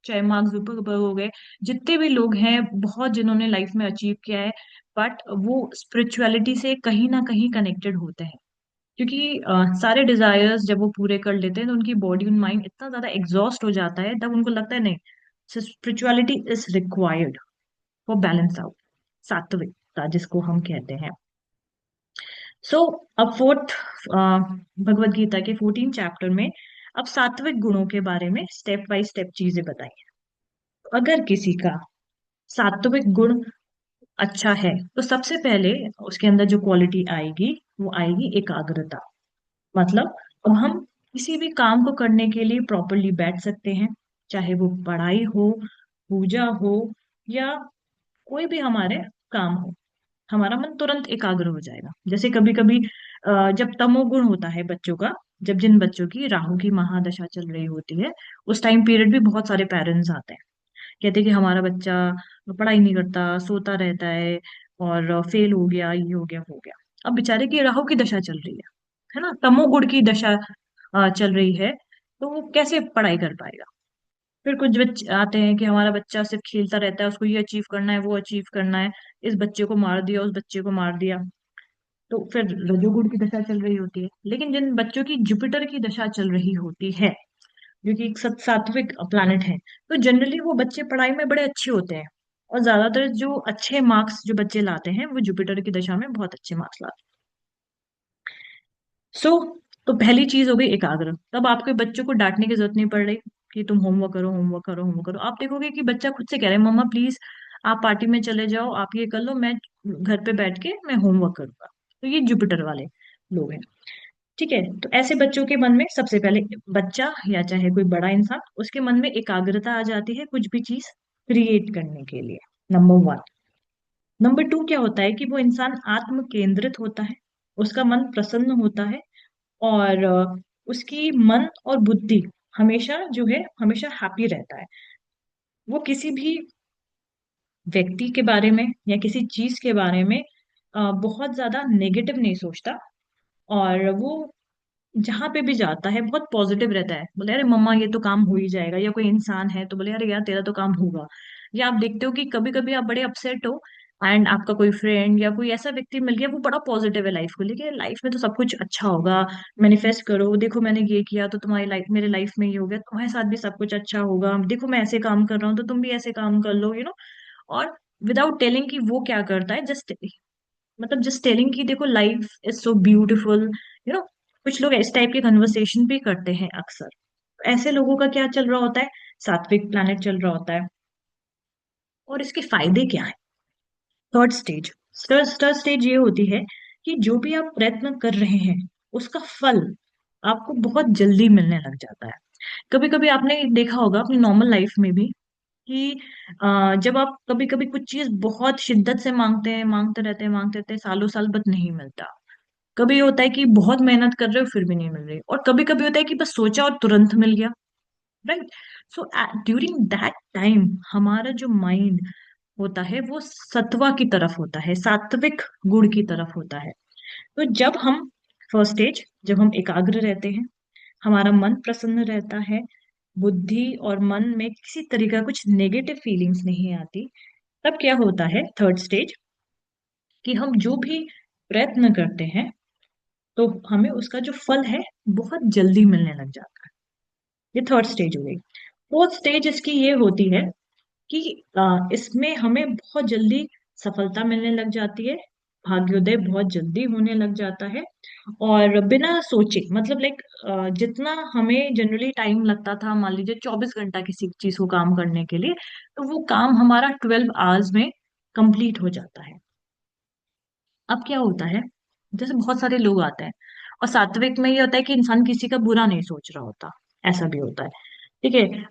चाहे मार्क जुकरबर्ग हो गए, जितने भी लोग हैं बहुत जिन्होंने लाइफ में अचीव किया है, बट वो स्पिरिचुअलिटी से कहीं ना कहीं कनेक्टेड होते हैं। क्योंकि सारे डिजायर्स जब वो पूरे कर लेते हैं तो उनकी बॉडी और माइंड इतना ज्यादा एग्जॉस्ट हो जाता है, तब उनको लगता है नहीं, spirituality is required for balance out, सात्विकता जिसको हम कहते हैं। सो अब फोर्थ भगवत गीता के 14 चैप्टर में अब सात्विक गुणों के बारे में स्टेप बाय स्टेप चीजें बताई हैं। तो अगर किसी का सात्विक गुण अच्छा है, तो सबसे पहले उसके अंदर जो क्वालिटी आएगी वो आएगी एकाग्रता। मतलब अब हम किसी भी काम को करने के लिए प्रॉपरली बैठ सकते हैं, चाहे वो पढ़ाई हो, पूजा हो, या कोई भी हमारे काम हो, हमारा मन तुरंत एकाग्र हो जाएगा। जैसे कभी कभी जब तमोगुण होता है बच्चों का, जब जिन बच्चों की राहु की महादशा चल रही होती है, उस टाइम पीरियड भी बहुत सारे पेरेंट्स आते हैं, कहते हैं कि हमारा बच्चा पढ़ाई नहीं करता, सोता रहता है, और फेल हो गया, ये हो गया, हो गया। अब बेचारे की राहु की दशा चल रही है ना, तमोगुण की दशा चल रही है, तो वो कैसे पढ़ाई कर पाएगा? फिर कुछ बच्चे आते हैं कि हमारा बच्चा सिर्फ खेलता रहता है, उसको ये अचीव करना है, वो अचीव करना है, इस बच्चे को मार दिया, उस बच्चे को मार दिया। तो फिर रजोगुण की दशा चल रही होती है। लेकिन जिन बच्चों की जुपिटर की दशा चल रही होती है, जो कि एक सात्विक प्लैनेट है, तो जनरली वो बच्चे पढ़ाई में बड़े अच्छे होते हैं। और ज्यादातर जो अच्छे मार्क्स जो बच्चे लाते हैं वो जुपिटर की दशा में बहुत अच्छे मार्क्स लाते हैं। तो पहली चीज हो गई एकाग्र। तब आपके बच्चों को डांटने की जरूरत नहीं पड़ रही कि तुम होमवर्क करो, होमवर्क करो, होमवर्क करो। आप देखोगे कि बच्चा खुद से कह रहा है, मम्मा प्लीज आप पार्टी में चले जाओ, आप ये कर लो, मैं घर पे बैठ के मैं होमवर्क करूंगा। तो ये जुपिटर वाले लोग हैं। ठीक है, तो ऐसे बच्चों के मन में सबसे पहले, बच्चा या चाहे कोई बड़ा इंसान, उसके मन में एकाग्रता आ जाती है कुछ भी चीज क्रिएट करने के लिए। Number one. नंबर टू क्या होता है कि वो इंसान आत्म केंद्रित होता है, उसका मन प्रसन्न होता है, और उसकी मन और बुद्धि हमेशा जो है हमेशा हैप्पी रहता है। वो किसी भी व्यक्ति के बारे में या किसी चीज के बारे में बहुत ज्यादा नेगेटिव नहीं सोचता। और वो जहां पे भी जाता है बहुत पॉजिटिव रहता है, बोले अरे मम्मा ये तो काम हो ही जाएगा। या कोई इंसान है तो बोले अरे यार तेरा तो काम होगा। या आप देखते हो कि कभी कभी आप बड़े अपसेट हो, एंड आपका कोई फ्रेंड या कोई ऐसा व्यक्ति मिल गया, वो बड़ा पॉजिटिव है लाइफ को लेके, लाइफ में तो सब कुछ अच्छा होगा, मैनिफेस्ट करो, देखो मैंने ये किया तो तुम्हारी लाइफ, मेरे लाइफ में ये हो गया, तुम्हारे साथ भी सब कुछ अच्छा होगा, देखो मैं ऐसे काम कर रहा हूँ तो तुम भी ऐसे काम कर लो, और विदाउट टेलिंग कि वो क्या करता है, जस्ट मतलब जस्ट टेलिंग कि देखो life is so beautiful. You know कुछ लोग इस टाइप के कन्वर्सेशन भी करते हैं अक्सर। ऐसे लोगों का क्या चल रहा होता है, सात्विक प्लैनेट चल रहा होता है। और इसके फायदे क्या है? थर्ड स्टेज, थर्ड स्टेज ये होती है कि जो भी आप प्रयत्न कर रहे हैं उसका फल आपको बहुत जल्दी मिलने लग जाता है। कभी कभी आपने देखा होगा अपनी नॉर्मल लाइफ में भी कि जब आप कभी कभी कुछ चीज बहुत शिद्दत से मांगते हैं, मांगते रहते हैं सालों साल, बट नहीं मिलता। कभी होता है कि बहुत मेहनत कर रहे हो फिर भी नहीं मिल रही, और कभी कभी होता है कि बस सोचा और तुरंत मिल गया। Right. So during that time हमारा जो माइंड होता है वो सत्वा की तरफ होता है, सात्विक गुण की तरफ होता है। तो जब हम फर्स्ट स्टेज, जब हम एकाग्र रहते हैं, हमारा मन प्रसन्न रहता है, बुद्धि और मन में किसी तरह का कुछ नेगेटिव फीलिंग्स नहीं आती, तब क्या होता है थर्ड स्टेज, कि हम जो भी प्रयत्न करते हैं तो हमें उसका जो फल है बहुत जल्दी मिलने लग जाता है। ये थर्ड स्टेज हो गई। फोर्थ स्टेज इसकी ये होती है कि इसमें हमें बहुत जल्दी सफलता मिलने लग जाती है, भाग्योदय बहुत जल्दी होने लग जाता है। और बिना सोचे, मतलब लाइक जितना हमें जनरली टाइम लगता था, मान लीजिए 24 घंटा किसी चीज को काम करने के लिए, तो वो काम हमारा 12 आवर्स में कंप्लीट हो जाता है। अब क्या होता है, जैसे बहुत सारे लोग आते हैं, और सात्विक में ये होता है कि इंसान किसी का बुरा नहीं सोच रहा होता, ऐसा भी होता है। ठीक है।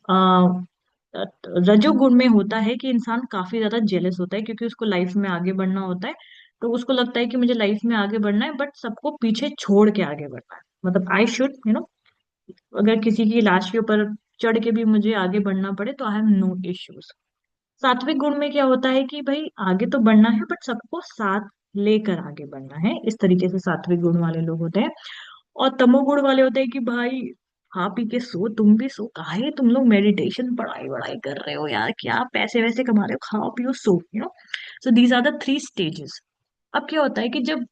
रजोगुण में होता है कि इंसान काफी ज्यादा जेलस होता है, क्योंकि उसको लाइफ में आगे बढ़ना होता है। तो उसको लगता है कि मुझे लाइफ में आगे बढ़ना है, बट सबको पीछे छोड़ के आगे बढ़ना है। मतलब आई शुड अगर किसी की लाश के ऊपर चढ़ के भी मुझे आगे बढ़ना पड़े तो आई हैव नो इश्यूज। सात्विक गुण में क्या होता है कि भाई आगे तो बढ़ना है, बट सबको साथ लेकर आगे बढ़ना है, इस तरीके से सात्विक गुण वाले लोग होते हैं। और तमोगुण वाले होते हैं कि भाई खा पी के सो, तुम भी सो, काहे तुम लोग मेडिटेशन पढ़ाई वढ़ाई कर रहे हो यार, क्या पैसे वैसे कमा रहे हो, खाओ पियो सो। So these are the three stages. अब क्या होता है कि जब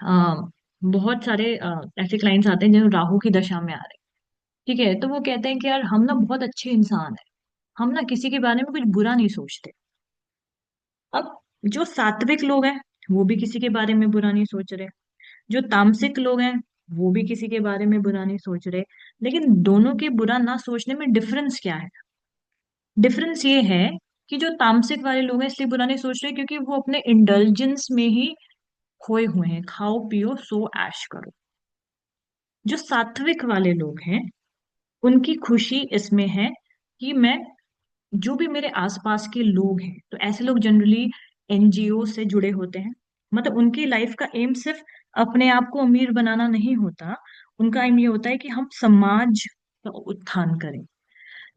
आ, बहुत सारे ऐसे क्लाइंट्स आते हैं जो राहु की दशा में आ रहे हैं, ठीक है, तो वो कहते हैं कि यार हम ना बहुत अच्छे इंसान है, हम ना किसी के बारे में कुछ बुरा नहीं सोचते। अब जो सात्विक लोग हैं वो भी किसी के बारे में बुरा नहीं सोच रहे, जो तामसिक लोग हैं वो भी किसी के बारे में बुरा नहीं सोच रहे। लेकिन दोनों के बुरा ना सोचने में डिफरेंस क्या है? डिफरेंस ये है कि जो तामसिक वाले लोग हैं इसलिए बुरा नहीं सोच रहे क्योंकि वो अपने इंडल्जेंस में ही खोए हुए हैं, खाओ पियो सो ऐश करो। जो सात्विक वाले लोग हैं उनकी खुशी इसमें है कि मैं, जो भी मेरे आसपास के लोग हैं, तो ऐसे लोग जनरली एनजीओ से जुड़े होते हैं। मतलब उनकी लाइफ का एम सिर्फ अपने आप को अमीर बनाना नहीं होता, उनका एम ये होता है कि हम समाज का उत्थान करें।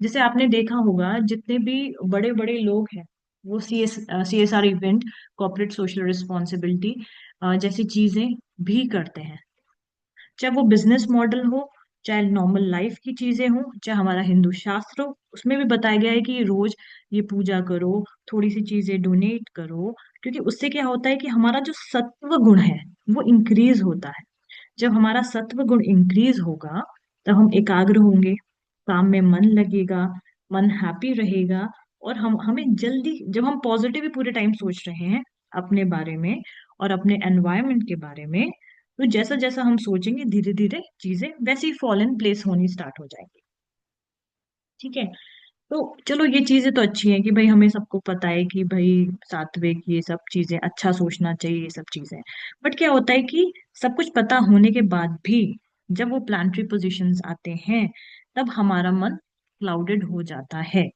जैसे आपने देखा होगा जितने भी बड़े बड़े लोग हैं, वो CSR event, corporate social responsibility जैसी चीजें भी करते हैं। चाहे वो बिजनेस मॉडल हो, चाहे नॉर्मल लाइफ की चीजें हो, चाहे हमारा हिंदू शास्त्र हो, उसमें भी बताया गया है कि रोज ये पूजा करो, थोड़ी सी चीजें डोनेट करो, क्योंकि उससे क्या होता है कि हमारा जो सत्व गुण है वो इंक्रीज होता है। जब हमारा सत्व गुण इंक्रीज होगा तब हम एकाग्र होंगे, काम में मन लगेगा, मन हैप्पी रहेगा, और हम हमें जल्दी, जब हम पॉजिटिव ही पूरे टाइम सोच रहे हैं अपने बारे में और अपने एनवायरनमेंट के बारे में, तो जैसा जैसा हम सोचेंगे धीरे धीरे चीजें वैसे ही फॉल इन प्लेस होनी स्टार्ट हो जाएंगी। ठीक है। तो चलो ये चीजें तो अच्छी हैं कि भाई हमें सबको पता है कि भाई सात्विक ये सब चीजें, अच्छा सोचना चाहिए, ये सब चीजें। बट क्या होता है कि सब कुछ पता होने के बाद भी जब वो प्लानिटरी पोजीशंस आते हैं तब हमारा मन क्लाउडेड हो जाता है।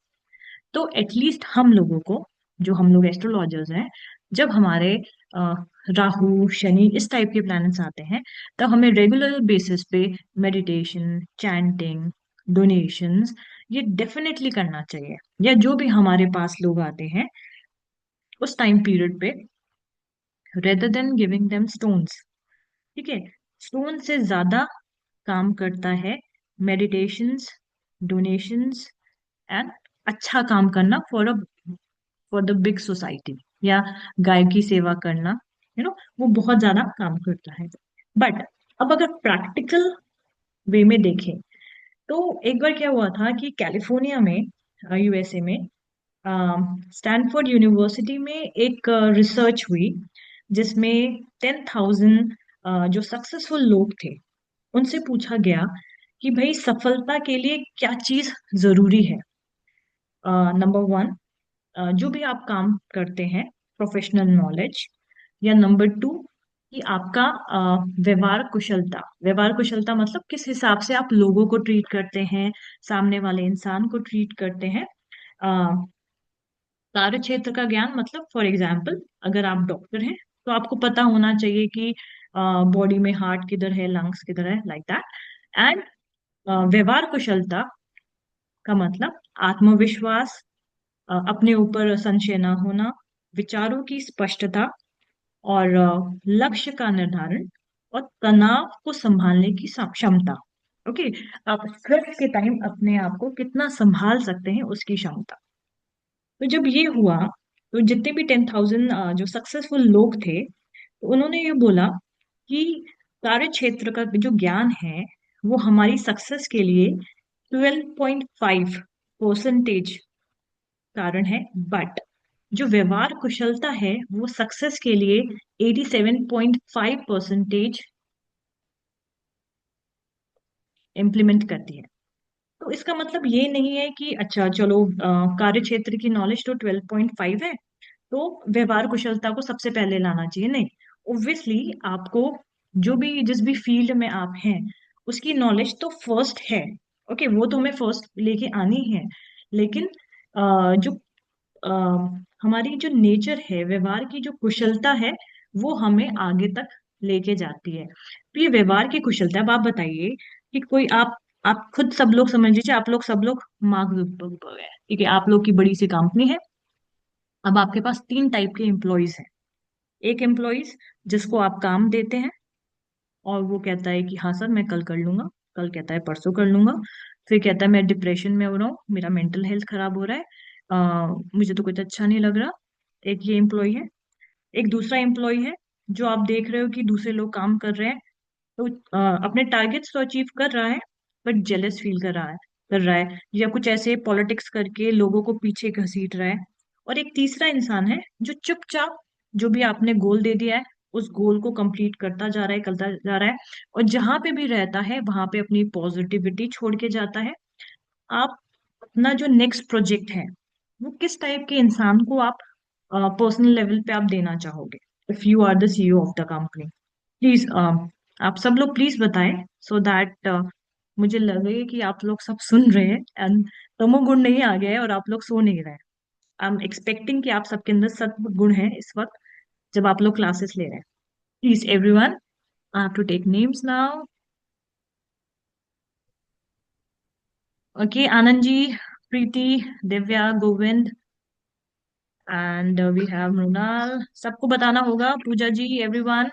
तो एटलीस्ट हम लोगों को, जो हम लोग एस्ट्रोलॉजर्स हैं, जब हमारे अ, राहु शनि इस टाइप के प्लैनेट्स आते हैं, तब हमें रेगुलर बेसिस पे मेडिटेशन, चैंटिंग, डोनेशंस, ये डेफिनेटली करना चाहिए। या जो भी हमारे पास लोग आते हैं उस टाइम पीरियड पे, rather than giving them stones. ठीक है। स्टोन से ज्यादा काम करता है मेडिटेशंस, डोनेशंस एंड अच्छा काम करना फॉर द बिग सोसाइटी, या गाय की सेवा करना, वो बहुत ज्यादा काम करता है। बट अब अगर प्रैक्टिकल वे में देखें, तो एक बार क्या हुआ था कि कैलिफोर्निया में, USA में, स्टैनफोर्ड यूनिवर्सिटी में एक रिसर्च हुई जिसमें 10,000 जो सक्सेसफुल लोग थे उनसे पूछा गया कि भाई सफलता के लिए क्या चीज जरूरी है। नंबर वन, जो भी आप काम करते हैं, प्रोफेशनल नॉलेज। या नंबर टू, कि आपका व्यवहार कुशलता। व्यवहार कुशलता मतलब किस हिसाब से आप लोगों को ट्रीट करते हैं, सामने वाले इंसान को ट्रीट करते हैं। कार्य क्षेत्र का ज्ञान मतलब फॉर एग्जाम्पल, अगर आप डॉक्टर हैं तो आपको पता होना चाहिए कि बॉडी में हार्ट किधर है, लंग्स किधर है, लाइक दैट। एंड व्यवहार कुशलता का मतलब आत्मविश्वास, अपने ऊपर संशय न होना, विचारों की स्पष्टता, और लक्ष्य का निर्धारण, और तनाव को संभालने की क्षमता। ओके। आप स्ट्रेस के टाइम अपने आप को कितना संभाल सकते हैं उसकी क्षमता। तो जब ये हुआ, तो जितने भी 10,000 जो सक्सेसफुल लोग थे, तो उन्होंने ये बोला कि कार्य क्षेत्र का जो ज्ञान है वो हमारी सक्सेस के लिए 12.5% कारण है। बट जो व्यवहार कुशलता है वो सक्सेस के लिए 87.5% इम्प्लीमेंट करती है। तो इसका मतलब ये नहीं है कि अच्छा चलो कार्य क्षेत्र की नॉलेज तो 12.5 है तो व्यवहार कुशलता को सबसे पहले लाना चाहिए, नहीं। ऑब्वियसली आपको जो भी, जिस भी फील्ड में आप हैं, उसकी नॉलेज तो फर्स्ट है। ओके, वो तो हमें फर्स्ट लेके आनी है। लेकिन जो अ, हमारी जो नेचर है, व्यवहार की जो कुशलता है, वो हमें आगे तक लेके जाती है। तो ये व्यवहार की कुशलता, अब आप बताइए कि कोई आप खुद, सब लोग समझ लीजिए, आप लोग सब लोग मार्क जुकरबर्ग है, ठीक है, आप लोग की बड़ी सी कंपनी है। अब आपके पास तीन टाइप के एम्प्लॉयज हैं। एक एम्प्लॉयज जिसको आप काम देते हैं और वो कहता है कि हाँ सर मैं कल कर लूंगा, कल कहता है परसों कर लूंगा, फिर कहता है मैं डिप्रेशन में हो रहा हूँ, मेरा मेंटल हेल्थ खराब हो रहा है, मुझे तो कुछ अच्छा नहीं लग रहा। एक ये एम्प्लॉय है। एक दूसरा एम्प्लॉय है जो आप देख रहे हो कि दूसरे लोग काम कर रहे हैं, तो अपने टारगेट्स तो अचीव कर रहा है बट जेलस फील कर रहा है या कुछ ऐसे पॉलिटिक्स करके लोगों को पीछे घसीट रहा है। और एक तीसरा इंसान है जो चुपचाप, जो भी आपने गोल दे दिया है उस गोल को कंप्लीट करता जा रहा है, करता जा रहा है, और जहां पे भी रहता है वहां पे अपनी पॉजिटिविटी छोड़ के जाता है। आप अपना जो नेक्स्ट प्रोजेक्ट है, वो किस टाइप के इंसान को आप पर्सनल लेवल पे आप देना चाहोगे, if you are the CEO of the company? Please आप सब लोग प्लीज बताएं, सो दैट मुझे लगे कि आप लोग सब सुन रहे हैं एंड तमोगुण नहीं आ गया है और आप लोग सो नहीं रहे हैं। आई एम एक्सपेक्टिंग कि आप सबके अंदर सत्व गुण है इस वक्त जब आप लोग क्लासेस ले रहे हैं। Please everyone, I have to take names now. Okay, Anand ji, Preeti, Divya, Govind, and we have Mrinal. सबको बताना होगा, पूजा जी, एवरीवन,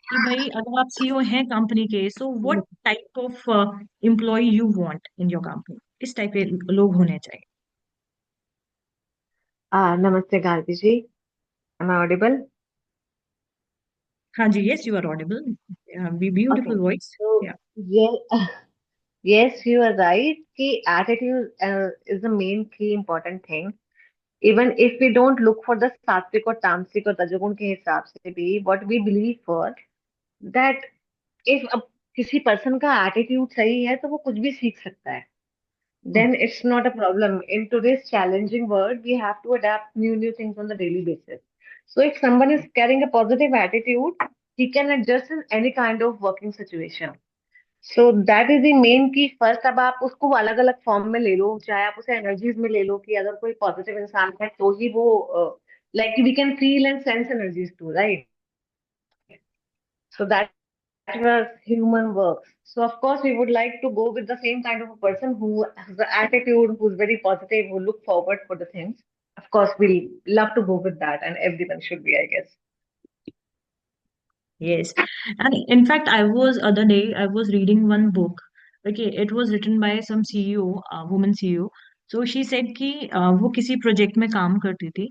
कि भाई अगर आप सीईओ हैं कंपनी के, so what type of employ you want in your company, किस टाइप के लोग होने चाहिए। Namaste, Gargi ji. Am I audible? हाँ जी, yes you are audible, very beautiful Okay. Voice. So, yeah, yes, you are right. Ki attitude is the main key important thing. Even if we don't look for the सात्विक और तामसिक और तजोगुण के हिसाब से भी, what we believe for that if अब किसी पर्सन का एटीट्यूड सही है तो वो कुछ भी सीख सकता है. Then it's not a problem. In today's challenging world, we have to adapt new things on the daily basis. So if someone is carrying a positive attitude, he can adjust in any kind of working situation. So that is the main key. First, अब आप उसको अलग अलग फॉर्म में ले लो, चाहे आप उसे एनर्जीज में ले लो कि अगर कोई पॉजिटिव इंसान है तो ही वो like we can feel and sense energies too, right? So that where human works. So of course we would like to go with the same kind of a person who has the attitude, who's very positive, who look forward for the things. Of course we love to go with that, and everyone should be, I guess. Yes, and in fact, other day I was reading one book. Okay, it was written by some CEO, woman CEO. So she said कि वो किसी प्रोजेक्ट में काम करती थी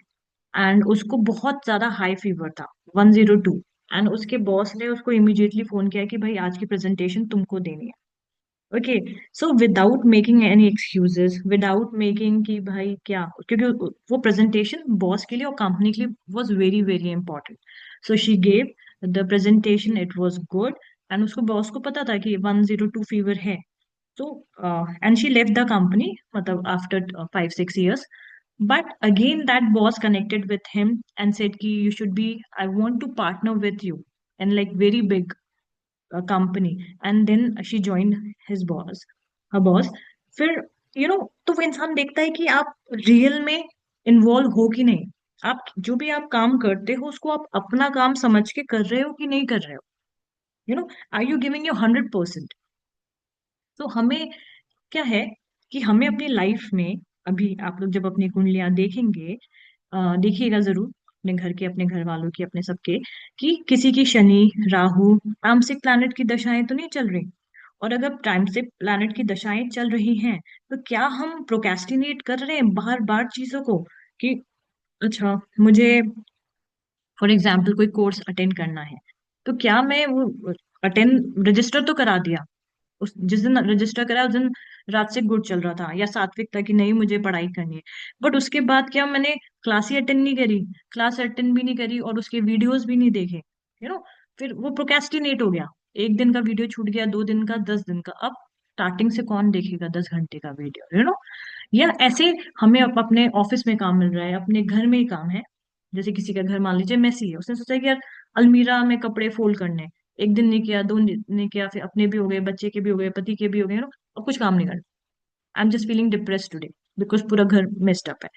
एंड उसको बहुत ज्यादा हाई फीवर था, 102। एंड उसके बॉस ने उसको इमीडिएटली फोन किया कि भाई आज की प्रेजेंटेशन तुमको देनी है। Okay, so without making any excuses, without making कि भाई क्या, क्योंकि वो प्रेजेंटेशन बॉस के लिए और कंपनी के लिए was very very important. So she gave the presentation, it was good. And उसको बॉस को पता था कि 102 फीवर है। तो and she left the company, मतलब after 5-6 years। But again that boss connected with him and said कि you should be, I want to partner with you and like very big company, and then she joined his boss, her boss। फिर तो वो इंसान देखता है कि आप रियल में इन्वॉल्व हो कि नहीं, आप जो भी आप काम करते हो उसको आप अपना काम समझ के कर रहे हो कि नहीं कर रहे हो, आर यू गिविंग योर 100%। तो हमें क्या है कि हमें अपनी लाइफ में, अभी आप लोग जब अपनी कुंडलियां देखेंगे, देखिएगा जरूर अपने घर के, अपने घर वालों की, अपने सबके, कि किसी की शनि, राहु, तामसिक प्लैनेट की दशाएं तो नहीं चल रही। और अगर टाइम से प्लैनेट की दशाएं चल रही हैं, तो क्या हम प्रोक्रेस्टिनेट कर रहे हैं बार बार चीजों को, कि अच्छा मुझे फॉर एग्जाम्पल कोई कोर्स अटेंड करना है, तो क्या मैं वो अटेंड, रजिस्टर तो करा दिया, उस जिस दिन रजिस्टर करा उस दिन रात से गुड चल रहा था या सात्विक था कि नहीं मुझे पढ़ाई करनी है, बट उसके बाद क्या मैंने क्लास ही अटेंड नहीं करी, क्लास अटेंड भी नहीं करी और उसके वीडियोस भी नहीं देखे, यू नो फिर वो प्रोक्रेस्टिनेट हो गया। एक दिन का वीडियो छूट गया, 2 दिन का, 10 दिन का, अब स्टार्टिंग से कौन देखेगा 10 घंटे का वीडियो, या ऐसे हमें अपने ऑफिस में काम मिल रहा है, अपने घर में ही काम है। जैसे किसी का घर मान लीजिए मेसी है, उसने सोचा कि यार अलमीरा में कपड़े फोल्ड करने हैं। एक दिन नहीं किया, 2 दिन नहीं किया, फिर अपने भी हो गए, बच्चे के भी हो गए, पति के भी हो गए, और कुछ काम नहीं करना। I am just feeling depress today because पूरा घर मेस्ड अप है,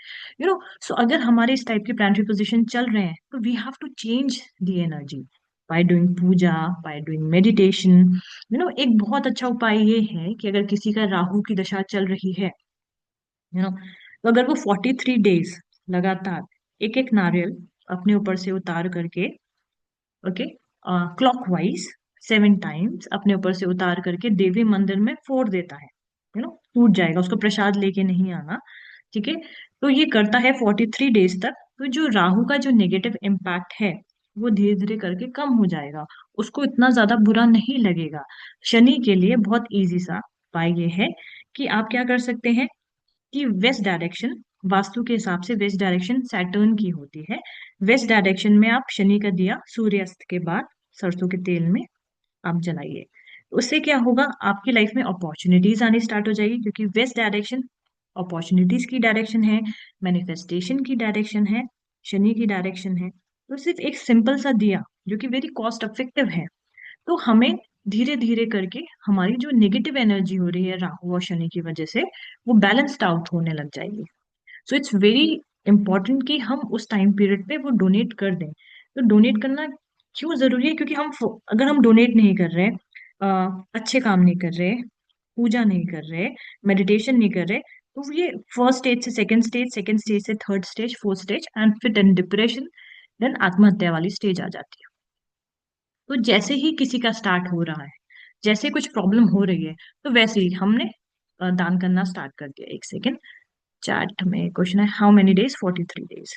सो अगर हमारे इस टाइप की प्लानिटरी पोजिशन चल रहे हैं, तो we have to change the energy by doing puja, by doing meditation. एक बहुत अच्छा उपाय ये है कि अगर किसी का राहु की दशा चल रही है, तो अगर वो 43 days लगातार एक एक नारियल अपने ऊपर से उतार करके, ओके, क्लॉकवाइज 7 times अपने ऊपर से उतार करके देवी मंदिर में फोड़ देता है, टूट जाएगा, उसको प्रसाद लेके नहीं आना, ठीक है। तो ये करता है 43 days तक, तो जो राहु का जो नेगेटिव इम्पैक्ट है वो धीरे धीरे करके कम हो जाएगा, उसको इतना ज्यादा बुरा नहीं लगेगा। शनि के लिए बहुत इजी सा उपाय ये है कि आप क्या कर सकते हैं कि वेस्ट डायरेक्शन, वास्तु के हिसाब से वेस्ट डायरेक्शन सैटर्न की होती है। वेस्ट डायरेक्शन में आप शनि का दिया सूर्यास्त के बाद सरसों के तेल में आप जलाइए। उससे क्या होगा, आपकी लाइफ में अपॉर्चुनिटीज आनी स्टार्ट हो जाएगी, क्योंकि वेस्ट डायरेक्शन अपॉर्चुनिटीज की डायरेक्शन है, मैनिफेस्टेशन की डायरेक्शन है, शनि की डायरेक्शन है। तो सिर्फ एक सिंपल सा दिया जो कि वेरी कॉस्ट इफेक्टिव है, तो हमें धीरे धीरे करके हमारी जो नेगेटिव एनर्जी हो रही है राहु और शनि की वजह से, वो बैलेंस्ड आउट होने लग जाएगी। सो इट्स वेरी इंपॉर्टेंट कि हम उस टाइम पीरियड पे वो डोनेट कर दें। तो डोनेट करना क्यों जरूरी है, क्योंकि अगर हम डोनेट नहीं कर रहे, अच्छे काम नहीं कर रहे, पूजा नहीं कर रहे, मेडिटेशन नहीं कर रहे, तो ये फर्स्ट स्टेज से सेकंड स्टेज से third stage, fourth stage and फिर देन डिप्रेशन, देन आत्महत्या वाली स्टेज आ जाती है। तो जैसे ही किसी का स्टार्ट हो रहा है, जैसे कुछ प्रॉब्लम हो रही है, तो वैसे ही हमने दान करना स्टार्ट कर दिया। एक सेकेंड, चैट में क्वेश्चन है, how many days? 43 days.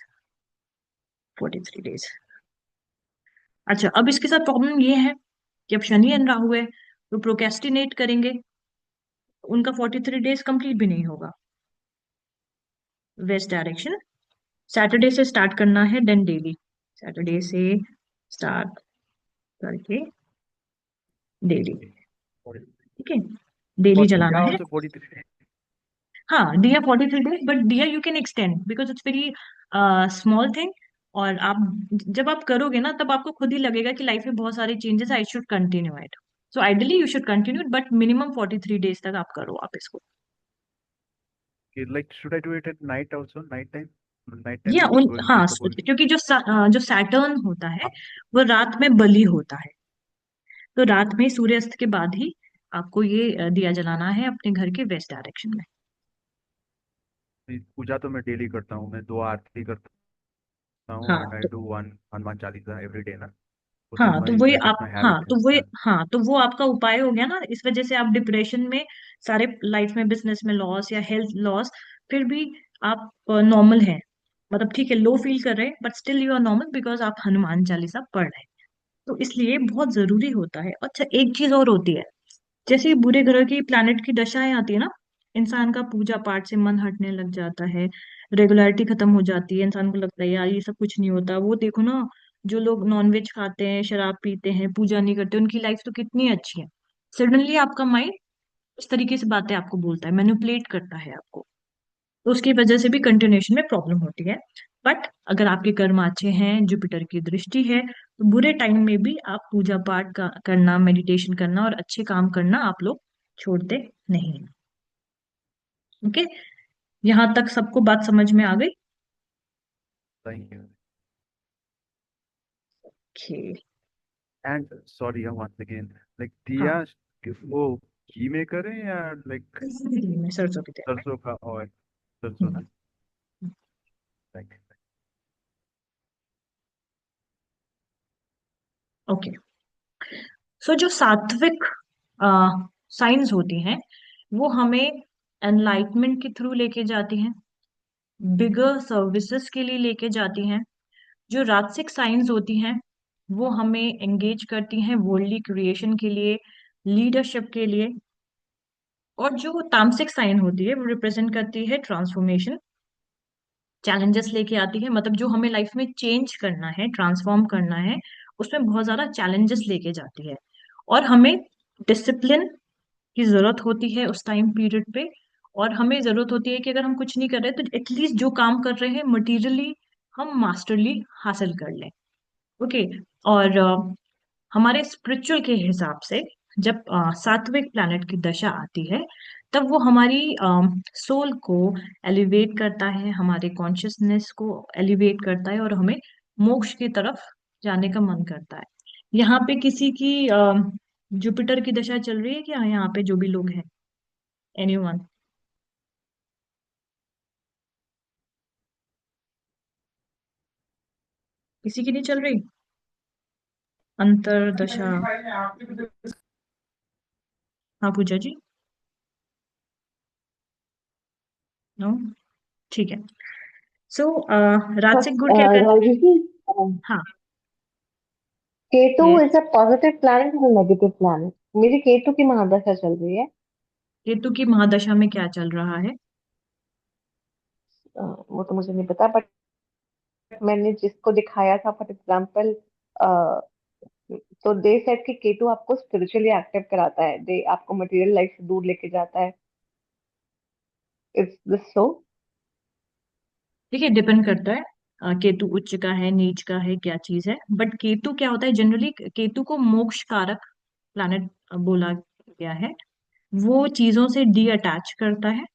43 days. अच्छा, अब इसके साथ प्रॉब्लम ये है कि अब शनि एंड राहु है, तो प्रोकेस्टिनेट करेंगे, उनका 43 डेज कंप्लीट भी नहीं होगा। वेस्ट डायरेक्शन, सैटरडे से स्टार्ट करना है, देन डेली, सैटरडे से स्टार्ट करके डेली, ठीक है, डेली For जलाना Diya है। also 43. हाँ, दिया 43 डेज, बट दिया you can extend because it's very small thing. और आप जब आप करोगे ना, तब आपको खुद ही लगेगा कि लाइफ में बहुत सारे changes, I should continue it. So ideally you should continue, but minimum 43 days तक आप करो आप इसको। Okay, like should I do it at night also? Night time? Night time या is उन, going हाँ, suitable. क्योंकि जो सैटर्न होता है आप वो रात में बली होता है, तो रात में सूर्यास्त के बाद ही आपको ये दिया जलाना है अपने घर के वेस्ट डायरेक्शन में। पूजा तो मैं डेली करता हूँ, मैं 2 आरती करता हूँ हाँ एंड आई तो, do one Hanuman Chalisa every day ना. वो तो हाँ तो माई वही दैट इज आप, माई हाँ हैबिट तो है. वही, हाँ तो वो आपका उपाय हो गया ना। इस वजह से आप डिप्रेशन में, सारे लाइफ में बिजनेस में लॉस या हेल्थ लॉस, फिर भी आप नॉर्मल हैं। मतलब ठीक है, लो फील कर रहे हैं, but still you are normal because आप हनुमान चालीसा पढ़ रहे हैं। तो इसलिए बहुत जरूरी होता है। अच्छा, एक चीज और होती है, जैसे ही बुरे ग्रह की प्लैनेट की दशाएं आती है ना, इंसान का पूजा पाठ से मन हटने लग जाता है, रेगुलरिटी खत्म हो जाती है, इंसान को लगता है यार ये सब कुछ नहीं होता। वो देखो ना, जो लोग नॉनवेज खाते हैं, शराब पीते हैं, पूजा नहीं करते, उनकी लाइफ तो कितनी अच्छी है। सडनली आपका माइंड इस तरीके से बातें आपको बोलता है, मैनिपुलेट करता है आपको, तो उसकी वजह से भी कंटिन्यूएशन में प्रॉब्लम होती है। बट अगर आपके कर्म अच्छे हैं, जुपिटर की दृष्टि है, तो बुरे टाइम में भी आप पूजा पाठ करना, मेडिटेशन करना और अच्छे काम करना आप लोग छोड़ते नहीं हैं। ओके, यहाँ तक सबको बात समझ में आ गई? सही है. Okay. And sorry once again, like हाँ, दिया वो घी में करें या लाइक में सरसों के तेल में। सरसों का ऑयल, सरसों हम्म, ना, लाइक. ओके। सो जो सात्विक साइंस होती हैं, वो हमें एनलाइटमेंट के थ्रू लेके जाती हैं, बिगर सर्विसेज के लिए लेके जाती हैं। जो राजसिक साइंस होती हैं, वो हमें एंगेज करती हैं वर्ल्डली क्रिएशन के लिए, लीडरशिप के लिए। और जो तामसिक साइन होती है, वो रिप्रेजेंट करती है ट्रांसफॉर्मेशन, चैलेंजेस लेके आती है। मतलब जो हमें लाइफ में चेंज करना है, ट्रांसफॉर्म करना है, उसमें बहुत ज्यादा चैलेंजेस लेके जाती है। और हमें डिसिप्लिन की जरूरत होती है उस टाइम पीरियड पे। और हमें जरूरत होती है कि अगर हम कुछ नहीं कर रहे तो एटलीस्ट जो काम कर रहे हैं मटीरियली हम मास्टरली हासिल कर लें। ओके। और हमारे स्पिरिचुअल के हिसाब से जब सात्विक प्लैनेट की दशा आती है, तब वो हमारी सोल को एलिवेट करता है, हमारे कॉन्शियसनेस को एलिवेट करता है, और हमें मोक्ष की तरफ जाने का मन करता है। यहाँ पे किसी की जुपिटर की दशा चल रही है क्या, यहाँ पे जो भी लोग हैं? एनीवन? किसी की नहीं चल रही अंतरदशा? हाँ पूजा जी। नो, ठीक है। सो बट राजसिक गुण क्या कर, राजीव जी, हाँ, केतु ये इज अ पॉजिटिव प्लैनेट और नेगेटिव प्लैनेट? मेरी केतु की महादशा चल रही है। केतु की महादशा में क्या चल रहा है? वो तो मुझे नहीं पता, बट मैंने जिसको दिखाया था फॉर एग्जाम्पल, तो दे सेड कि केतु आपको स्पिरिचुअली एक्टिव कराता है, दे आपको मटेरियल लाइफ से दूर लेके जाता है। Is this so? देखिए, डिपेंड करता है केतु उच्च का है, नीच का है, क्या चीज है। बट केतु क्या होता है जनरली, केतु को मोक्ष कारक प्लैनेट बोला गया है। वो चीजों से डी अटैच करता है,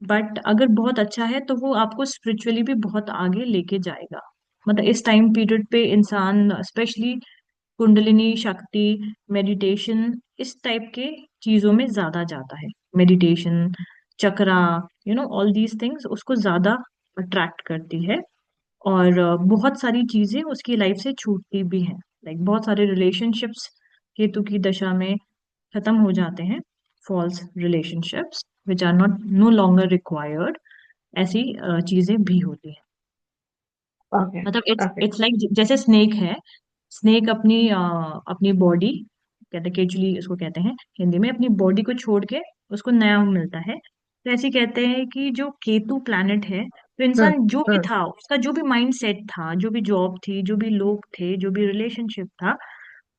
बट अगर बहुत अच्छा है तो वो आपको स्पिरिचुअली भी बहुत आगे लेके जाएगा। मतलब इस टाइम पीरियड पे इंसान स्पेशली कुंडलिनी शक्ति, मेडिटेशन, इस टाइप के चीजों में ज्यादा जाता है। Meditation, chakra, all these things उसको ज्यादा अट्रैक्ट करती है। और बहुत सारी चीजें उसकी लाइफ से छूटती भी हैं। लाइक बहुत सारे रिलेशनशिप्स केतु की दशा में खत्म हो जाते हैं, false relationships which are not no longer required. ऐसी चीजें भी होती हैं। ओके। मतलब इट्स ओके। इट्स लाइक जैसे स्नेक है। स्नेक अपनी बॉडी, कहते हैं केचुली उसको कहते हैं हिंदी में, अपनी बॉडी को छोड़ के उसको नया मिलता है। तो ऐसे कहते हैं कि जो केतु प्लैनेट है, तो हम्म। इंसान जो भी हम्म। था, उसका जो भी माइंड सेट था, जो भी जॉब थी, जो भी लोग थे, जो भी रिलेशनशिप था,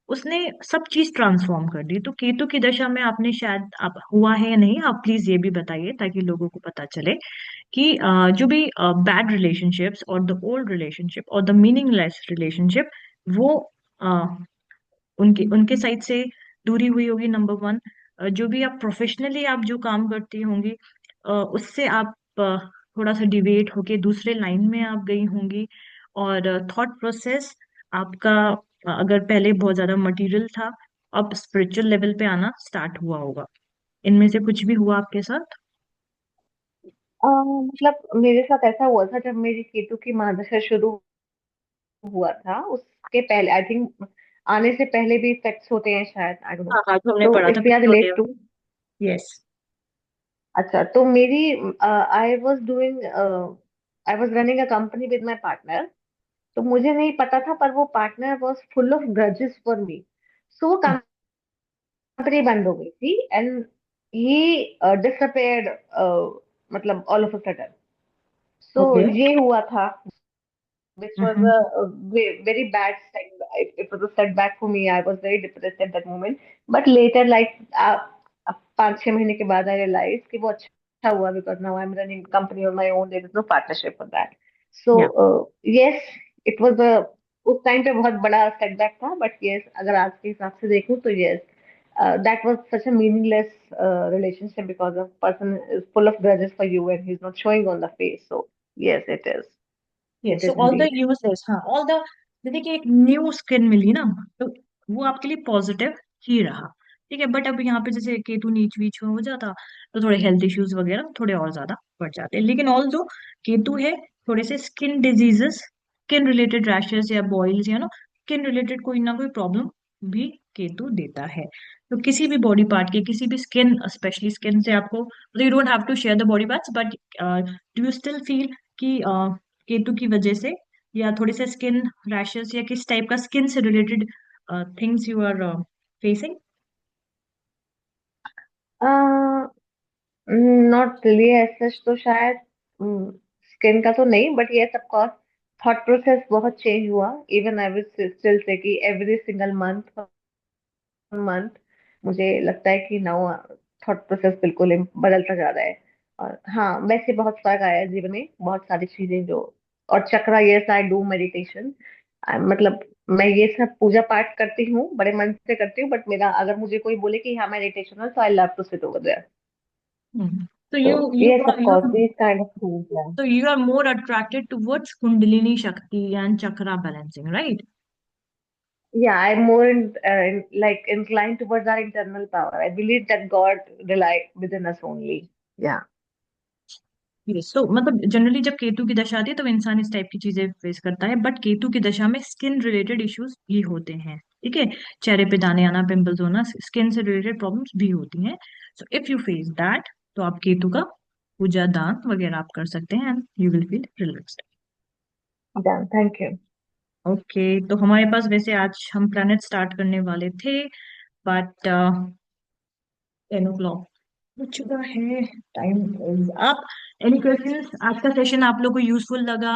उसने सब चीज ट्रांसफॉर्म कर दी। तो केतु की दशा में आपने शायद, आप हुआ है या नहीं, आप प्लीज ये भी बताइए ताकि लोगों को पता चले कि जो भी बैड रिलेशनशिप्स और द ओल्ड रिलेशनशिप और द मीनिंगलेस रिलेशनशिप, वो उनके उनके साइड से दूरी हुई होगी, नंबर वन। जो भी आप प्रोफेशनली आप जो काम करती होंगी, उससे आप थोड़ा सा डिवेट होके दूसरे लाइन में आप गई होंगी। और थॉट प्रोसेस आपका, अगर पहले बहुत ज्यादा मटेरियल था, अब स्पिरिचुअल लेवल पे आना स्टार्ट हुआ होगा। इनमें से कुछ भी हुआ आपके साथ? मतलब मेरे साथ ऐसा हुआ था जब मेरी केतु की महादशा शुरू हुआ था, उसके पहले आई थिंक आने से पहले भी इफेक्ट्स होते हैं शायद, आई डोंट नो। हाँ हाँ, जो हमने तो पढ़ा था if we are pictorial. Relate to, yes. अच्छा, तो मेरी I was doing I was running a company with my partner. तो मुझे नहीं पता था, पर वो partner was full of grudges for me. So वो कंपनी बंद हो गई थी एंड ही डिसअपेयर्ड, मतलब all of a sudden. So okay. ये हुआ था, which was hmm. a very bad setback. It was a setback for me. I was very depressed at that moment. But later, like 5-6 महीने के बाद, I realized कि वो अच्छा हुआ, because now I'm running the company on my own. There is no partnership for that. So या yes, it was a उस टाइम पे बहुत बड़ा setback था. But yes, अगर आज के हिसाब से देखूं तो yes, that was such a meaningless relationship, because a person is full of grudges for you and he's not showing on the face. So yes, it is. It yes, so is all the indeed. Uses, हाँ, ऑल द, देखिए एक न्यू स्किन मिली ना, तो वो आपके लिए पॉजिटिव ही रहा। ठीक है, बट अब यहाँ पे जैसे केतु नीच वीच में हो जाता, तो थोड़े हेल्थ इश्यूज वगैरह थोड़े और ज्यादा बढ़ जाते हैं। लेकिन ऑल दो केतु है, थोड़े से skin diseases, skin related rashes या बॉइल्स, या स्किन रिलेटेड कोई ना कोई प्रॉब्लम भी केतु देता है। तो किसी भी बॉडी पार्ट के, किसी भी स्किन, स्पेशली स्किन से आपको, you don't have to share the body parts, but do you still feel कि केतु की वजह से, या थोड़े से स्किन रैशेस, या किस टाइप का स्किन से related things you are facing? Not really as such, तो शायद स्किन का तो नहीं, बट ये सब कोर्स थॉट प्रोसेस बहुत चेंज हुआ। Even I will still say कि एवरी सिंगल मंथ मंथ मुझे लगता है कि नाउ थॉट प्रोसेस बिल्कुल बदलता जा रहा है। और हाँ, वैसे बहुत फर्क आया है जीवन में, बहुत सारी चीजें जो, और चक्रा, यस आई डू मेडिटेशन। मतलब मैं ये सब पूजा पाठ करती हूँ, बड़े मन से करती हूँ, बट मेरा अगर मुझे कोई बोले कि हाँ मेडिटेशन है, तो I love to sit over there. तो तो यू यू ये सब you cause these kind of things. so you are more attracted towards kundalini shakti and chakra balancing, right? Yeah, I'm more like inclined towards our internal power. I believe that God rely within us only. Yeah. Yes, तो मतलब जनरली जब केतु की दशा आती है तो इंसान इस टाइप की चीजें फेस करता है, बट केतु की दशा में स्किन रिलेटेड इश्यूज भी होते हैं। ठीक है, चेहरे पे दाने आना, पिंपल्स होना, स्किन से रिलेटेड प्रॉब्लम्स भी होती हैं। So if you face that, तो आप केतु का पूजा दान वगैरह आप कर सकते हैं, and you will feel relaxed. Done. Thank you. Okay, तो हमारे पास वैसे आज हम प्लानट स्टार्ट करने वाले थे, बट 10 o'clock हो चुका है। Time is up. Any questions? आज का सेशन आप लोग को यूजफुल लगा?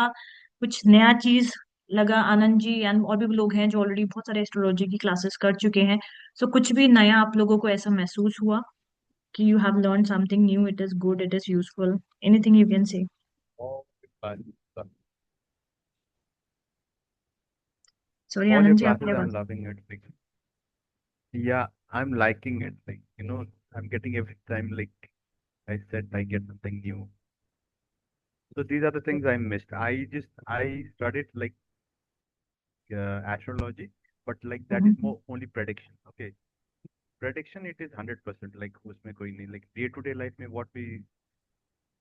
कुछ नया चीज लगा? आनंद जी एंड और भी लोग हैं जो ऑलरेडी बहुत सारे एस्ट्रोलॉजी की क्लासेस कर चुके हैं, सो कुछ भी नया आप लोगों को ऐसा महसूस हुआ कि you have learn something new, it is good, it is useful, anything you can say? All your classes, sorry all your Anand ji, आपकी classes, I'm आवाज। loving it. Like, yeah, I'm liking it. Like, I'm getting every time, like I said, I get something new. So these are the things I missed. I studied like astrology, but like that is hmm. more only prediction. Okay, prediction it is 100%. Like उसमें कोई नहीं, like day to day life में what we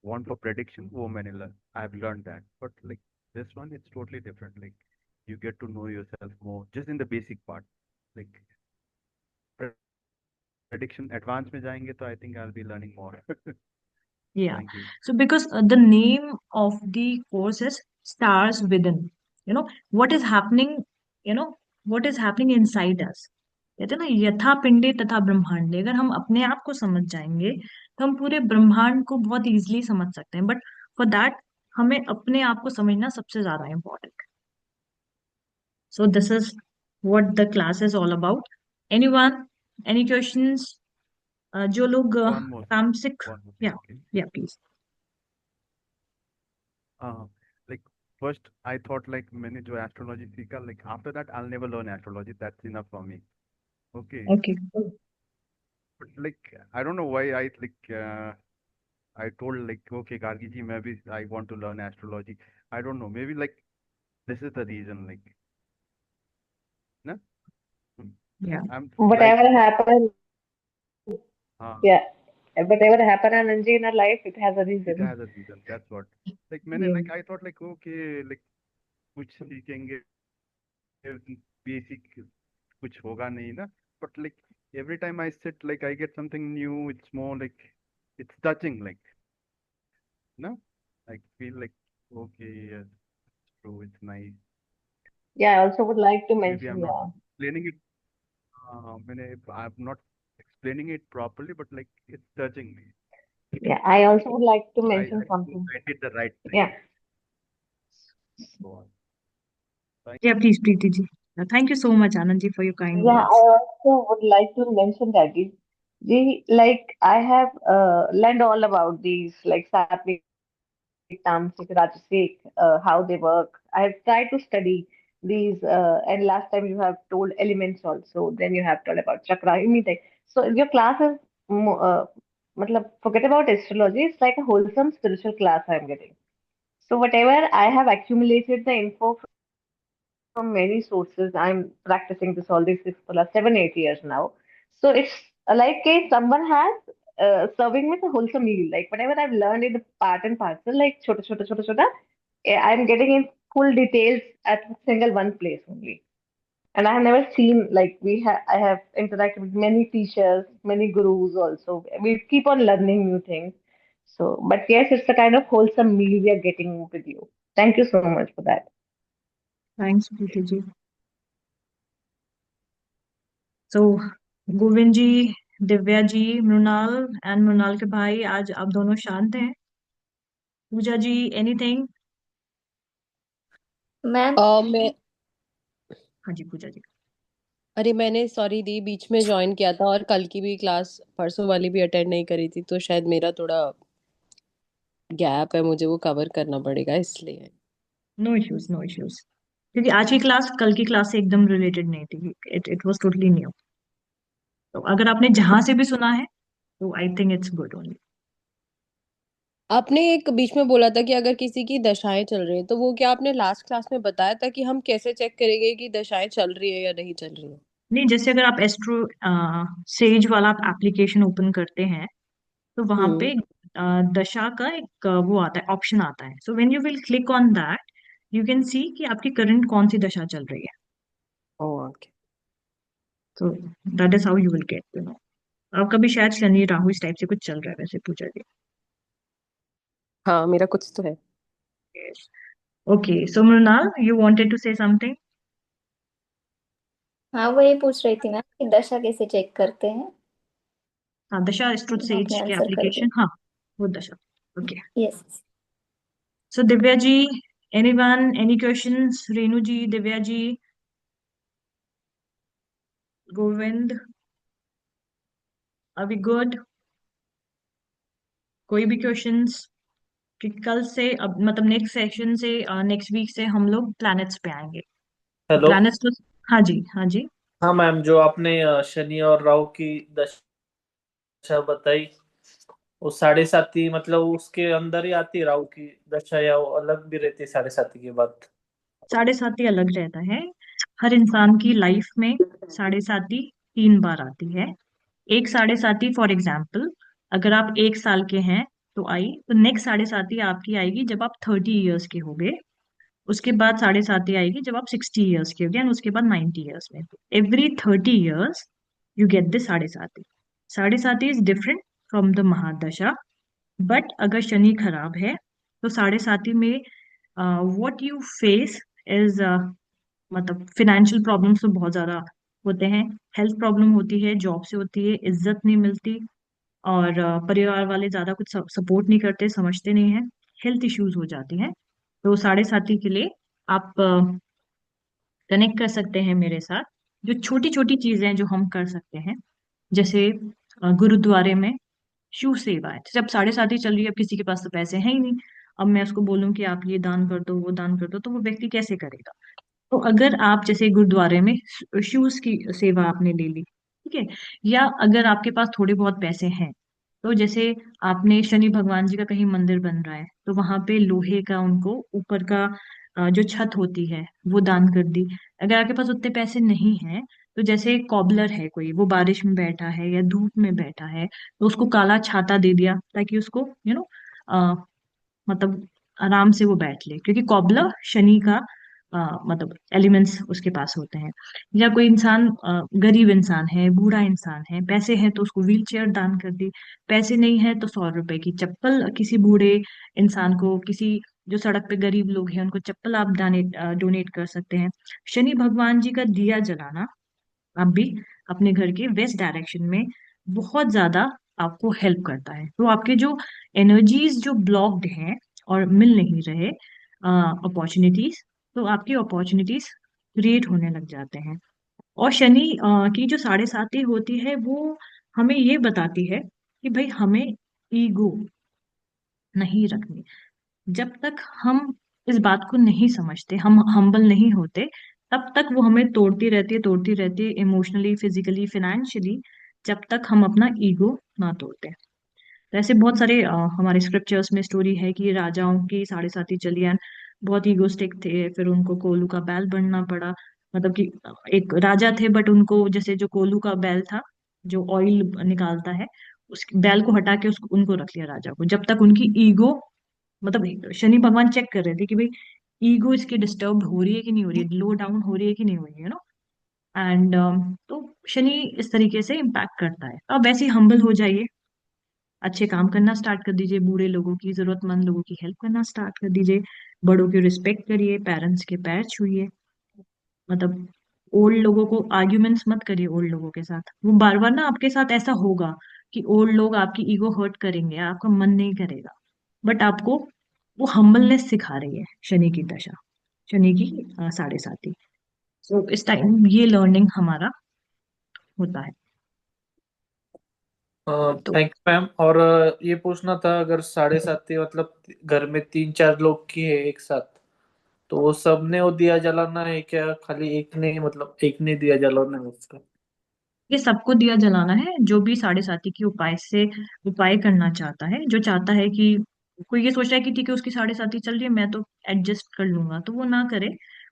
want for prediction, वो मैंने I've learned that. But like this one, it's totally different. Like you get to know yourself more just in the basic part. Like prediction advance में जाएंगे तो I think I'll be learning more. Yeah. Thank you. So because the name of the course is Stars Within. What is happening, what is happening inside us. कहते हैं ना, यथा पिंडे तथा ब्रह्मांडे। अगर हम अपने आप को समझ जाएंगे तो हम पूरे ब्रह्मांड को बहुत इजीली समझ सकते हैं। बट फॉर दैट हमें अपने आप को समझना सबसे ज्यादा इम्पोर्टेंट है। So this is what the class is all about. Anyone, any questions? जो लोग One more thing. तामसिक, One more thing. या Okay. या please. Uh, like first I thought like मैंने जो astrology सीखा, like after that I'll never learn astrology. That's enough for me. Okay. Okay. But like I don't know why I told like okay Gargi ji maybe I want to learn astrology. I don't know. Maybe like this is the reason. Like na? Hmm. या I'm like Whatever happened, हाँ yeah, whatever happened, Ananji, in our life, it has a it reason. has a reason. That's what. Like मैंने like I thought like okay like कुछ सीखेंगे basic कुछ होगा नहीं ना. But like every time I sit like I get something new. It's more like it's touching like no. I feel like okay yes it's true it's nice. Yeah, I also would like to Maybe I'm mention, not yeah, explaining it. I'm not explaining it properly, but like it's touching me. yeah, I also would like to I mention think something. I did the right thing. Yeah, Go on. Thank Yeah, please, Preeti ji. Thank you so much, Anand ji, for your kind yeah, I words. also would like to mention that like I have learned all about these like sattvic, tamasic, rajasic, how they work. I have tried to study these, and last time you have told elements also. Then you have told about chakra, anything. So your class is, matlab, forget about astrology. It's like a wholesome spiritual class I'm getting. So whatever I have accumulated the info from many sources. I'm practicing this all these for last 7, 8 years now. So it's like if someone has serving me a wholesome meal, like whatever I've learned in the part and parcel, like chota chota chota chota, I'm getting in full details at single one place only. And I have never seen like I have interacted with many teachers, many gurus also. We keep on learning new things. So, but yes, it's a kind of wholesome meal we are getting with you. Thank you so much for that. Thanks, Preeti ji. So, Govind ji, Divya ji, Mrinal and Mrinal के भाई, आज आप दोनों शांत हैं। पूजा जी, एनीथिंग? मैम मैं हाँ जी, पूजा जी। अरे मैंने सॉरी दी बीच में ज्वाइन किया था और कल की भी क्लास परसों वाली भी अटेंड नहीं करी थी तो शायद मेरा थोड़ा गैप है मुझे वो कवर करना पड़ेगा इसलिए। No issues, no issues. क्योंकि आज की क्लास कल की क्लास से एकदम रिलेटेड नहीं थी। It was totally new. तो अगर आपने जहां से भी सुना है तो I think it's good only. आपने एक बीच में बोला था कि अगर किसी की दशाएं चल रही है तो वो क्या आपने लास्ट क्लास में बताया था कि हम कैसे चेक करेंगे कि दशाएं चल रही है या नहीं चल रही है? नहीं, जैसे अगर आप एस्ट्रो सेज वाला एप्लीकेशन ओपन करते हैं तो वहां पे हम्म। दशा का एक वो आता है, ऑप्शन आता है। So when you will click on that, you can see कि आपकी करंट कौन सी दशा चल रही है। ओके। तो that is how you will get to know. आपका भी शायद शनि राहु इस टाइप से कुछ चल रहा है वैसे, पूजा जी। हाँ मेरा कुछ तो है। Yes. Okay, so Mrinal, you wanted to say something? हाँ, वही पूछ रही थी मैम कि दशा कैसे चेक करते हैं। हाँ, दशा एस्ट्रो सेज आपने के आंसर कर एप्लीकेशन, दिया। हाँ, वो दशा। Okay. Yes. So Divya ji, anyone, any questions? Renu ji, Divya ji, Govind, are we good? कोई भी क्वेश्चंस? कि कल से, अब मतलब नेक्स्ट सेशन से, नेक्स्ट वीक से हम लोग प्लैनेट्स पे आएंगे। तो हेलो। प्लैनेट्स तो, हाँ जी, हाँ जी। हाँ मैम, जो आपने शनि और राहु की दशा बताई वो 7.5 मतलब उसके अंदर ही आती है राहु की दशा, या वो अलग भी रहती है 7.5 के बाद? 7.5 अलग रहता है। हर इंसान की लाइफ में 7.5 3 बार आती है। एक 7.5, फॉर एग्जाम्पल, अगर आप 1 साल के हैं तो आई, तो नेक्स्ट साढ़े साती आपकी आएगी जब आप 30 ईयर्स के हो गए। उसके बाद साढ़े साती आएगी जब आप 60 ईयर्स के हो गए, एंड उसके बाद 90 ईयर्स में। तो every 30 years you get this Sade Sati. Sade Sati is different from the mahadasha. But अगर शनि खराब है तो साढ़े साती में व्हाट यू फेस इज, मतलब फिनेंशियल प्रॉब्लम्स तो बहुत ज्यादा होते हैं, हेल्थ प्रॉब्लम होती है, जॉब से होती है, इज्जत नहीं मिलती, और परिवार वाले ज्यादा कुछ सपोर्ट नहीं करते, समझते नहीं है, हेल्थ इश्यूज हो जाती हैं। तो साढ़े साथी के लिए आप कनेक्ट कर सकते हैं मेरे साथ। जो छोटी छोटी चीजें जो हम कर सकते हैं, जैसे गुरुद्वारे में शिव सेवा है। जब साढ़े साथी चल रही है, अब किसी के पास तो पैसे हैं ही नहीं, अब मैं उसको बोलूं कि आप ये दान कर दो, वो दान कर दो, तो वो व्यक्ति कैसे करेगा? तो अगर आप जैसे गुरुद्वारे में शूज की सेवा आपने ले ली, ठीक है, या अगर आपके पास थोड़े बहुत पैसे हैं, तो जैसे आपने शनि भगवान जी का कहीं मंदिर बन रहा है, तो वहां पे लोहे का उनको ऊपर का जो छत होती है वो दान कर दी। अगर आपके पास उतने पैसे नहीं हैं, तो जैसे कॉबलर है कोई, वो बारिश में बैठा है या धूप में बैठा है, तो उसको काला छाता दे दिया ताकि उसको मतलब आराम से वो बैठ ले, क्योंकि कॉबलर शनि का मतलब एलिमेंट्स उसके पास होते हैं। या कोई इंसान गरीब इंसान है, बूढ़ा इंसान है, पैसे हैं तो उसको व्हील चेयर दान कर दी, पैसे नहीं है तो 100 रुपए की चप्पल किसी बूढ़े इंसान को, किसी जो सड़क पे गरीब लोग हैं उनको चप्पल आप दाने डोनेट कर सकते हैं। शनि भगवान जी का दिया जलाना आप भी अपने घर के वेस्ट डायरेक्शन में बहुत ज्यादा आपको हेल्प करता है। तो आपके जो एनर्जीज जो ब्लॉक्ड हैं और मिल नहीं रहे अपॉर्चुनिटीज, तो आपकी अपॉर्चुनिटीज क्रिएट होने लग जाते हैं। और शनि की जो साढ़े साती होती है वो हमें ये बताती है कि भाई हमें ईगो नहीं रखनी। जब तक हम इस बात को नहीं समझते, हम हम्बल नहीं होते, तब तक वो हमें तोड़ती रहती है, इमोशनली, फिजिकली, फाइनेंशियली, जब तक हम अपना ईगो ना तोड़ते। तो ऐसे बहुत सारे हमारे स्क्रिप्चर्स में स्टोरी है कि राजाओं की साढ़े साती चली एंड बहुत ईगोस्टिक थे, फिर उनको कोलू का बैल बनना पड़ा। मतलब कि एक राजा थे बट उनको, जैसे जो कोलू का बैल था जो ऑयल निकालता है, उस बैल को हटा के उसको उनको रख लिया राजा को, जब तक उनकी ईगो, मतलब शनि भगवान चेक कर रहे थे कि भाई ईगो इसकी डिस्टर्ब हो रही है कि नहीं हो रही है, लो डाउन हो रही है कि नहीं हो रही है, एंड तो शनि इस तरीके से इम्पैक्ट करता है। तो आप वैसे ही हम्बल हो जाइए, अच्छे काम करना स्टार्ट कर दीजिए, बूढ़े लोगों की, जरूरतमंद लोगों की हेल्प करना स्टार्ट कर दीजिए, बड़ों की रिस्पेक्ट करिए, पेरेंट्स के पैर छूइए। मतलब ओल्ड लोगों को आर्ग्यूमेंट्स मत करिए, ओल्ड लोगों के साथ, वो बार बार ना आपके साथ ऐसा होगा कि ओल्ड लोग आपकी ईगो हर्ट करेंगे, आपका मन नहीं करेगा, बट आपको वो हम्बलनेस सिखा रही है शनि की दशा, शनि की साढ़े साती। सो इस टाइम ये लर्निंग हमारा होता है। तो थैंक यू मैम। और ये पूछना था, अगर साढ़े सात मतलब घर में तीन चार लोग की है एक साथ, तो वो सब ने वो दिया जलाना है क्या, खाली एक ने, मतलब एक ने दिया जलाना है उसका? ये सबको दिया जलाना है, जो भी साढ़े साती की उपाय से उपाय करना चाहता है, जो चाहता है कि कोई ये सोच रहा है कि ठीक है उसकी साढ़े साती चल रही है, मैं तो एडजस्ट कर लूंगा, तो वो ना करे।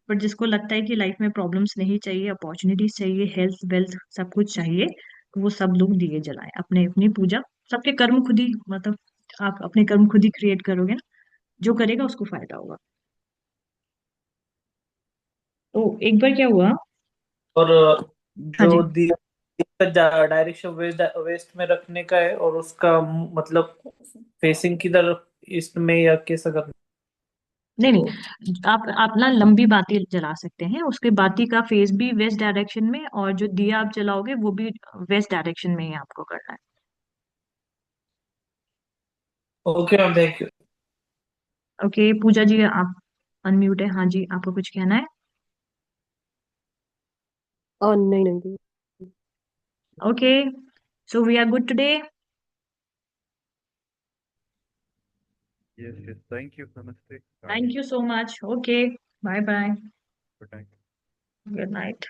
बट जिसको लगता है कि लाइफ में प्रॉब्लम्स नहीं चाहिए, अपॉर्चुनिटीज चाहिए, हेल्थ वेल्थ सब कुछ चाहिए, तो वो सब लोग दिए जलाएं, अपने अपनी पूजा। सबके कर्म खुद ही, मतलब आप अपने कर्म खुद ही क्रिएट करोगे ना, जो करेगा उसको फायदा होगा। तो एक बार क्या हुआ। और हाँ जी। जो दिया डायरेक्शन वेस्ट वेस्ट में रखने का है, और उसका मतलब फेसिंग किधर, ईस्ट में या कैसा करना नहीं है वो? नहीं, आप ना लंबी बाती जला सकते हैं, उसके बाती का फेस भी वेस्ट डायरेक्शन में, और जो दिया आप जलाओगे वो भी वेस्ट डायरेक्शन में ही आपको करना है। Okay ma'am, thank you. Okay Pooja ji, आप अनम्यूट है, हाँ जी, आपको कुछ कहना है? नहीं नहीं दी। Okay, so we are good today. Yes, yes. Thank you. Namaste. Bye. Thank you so much. Okay, bye bye, Good night. Good night.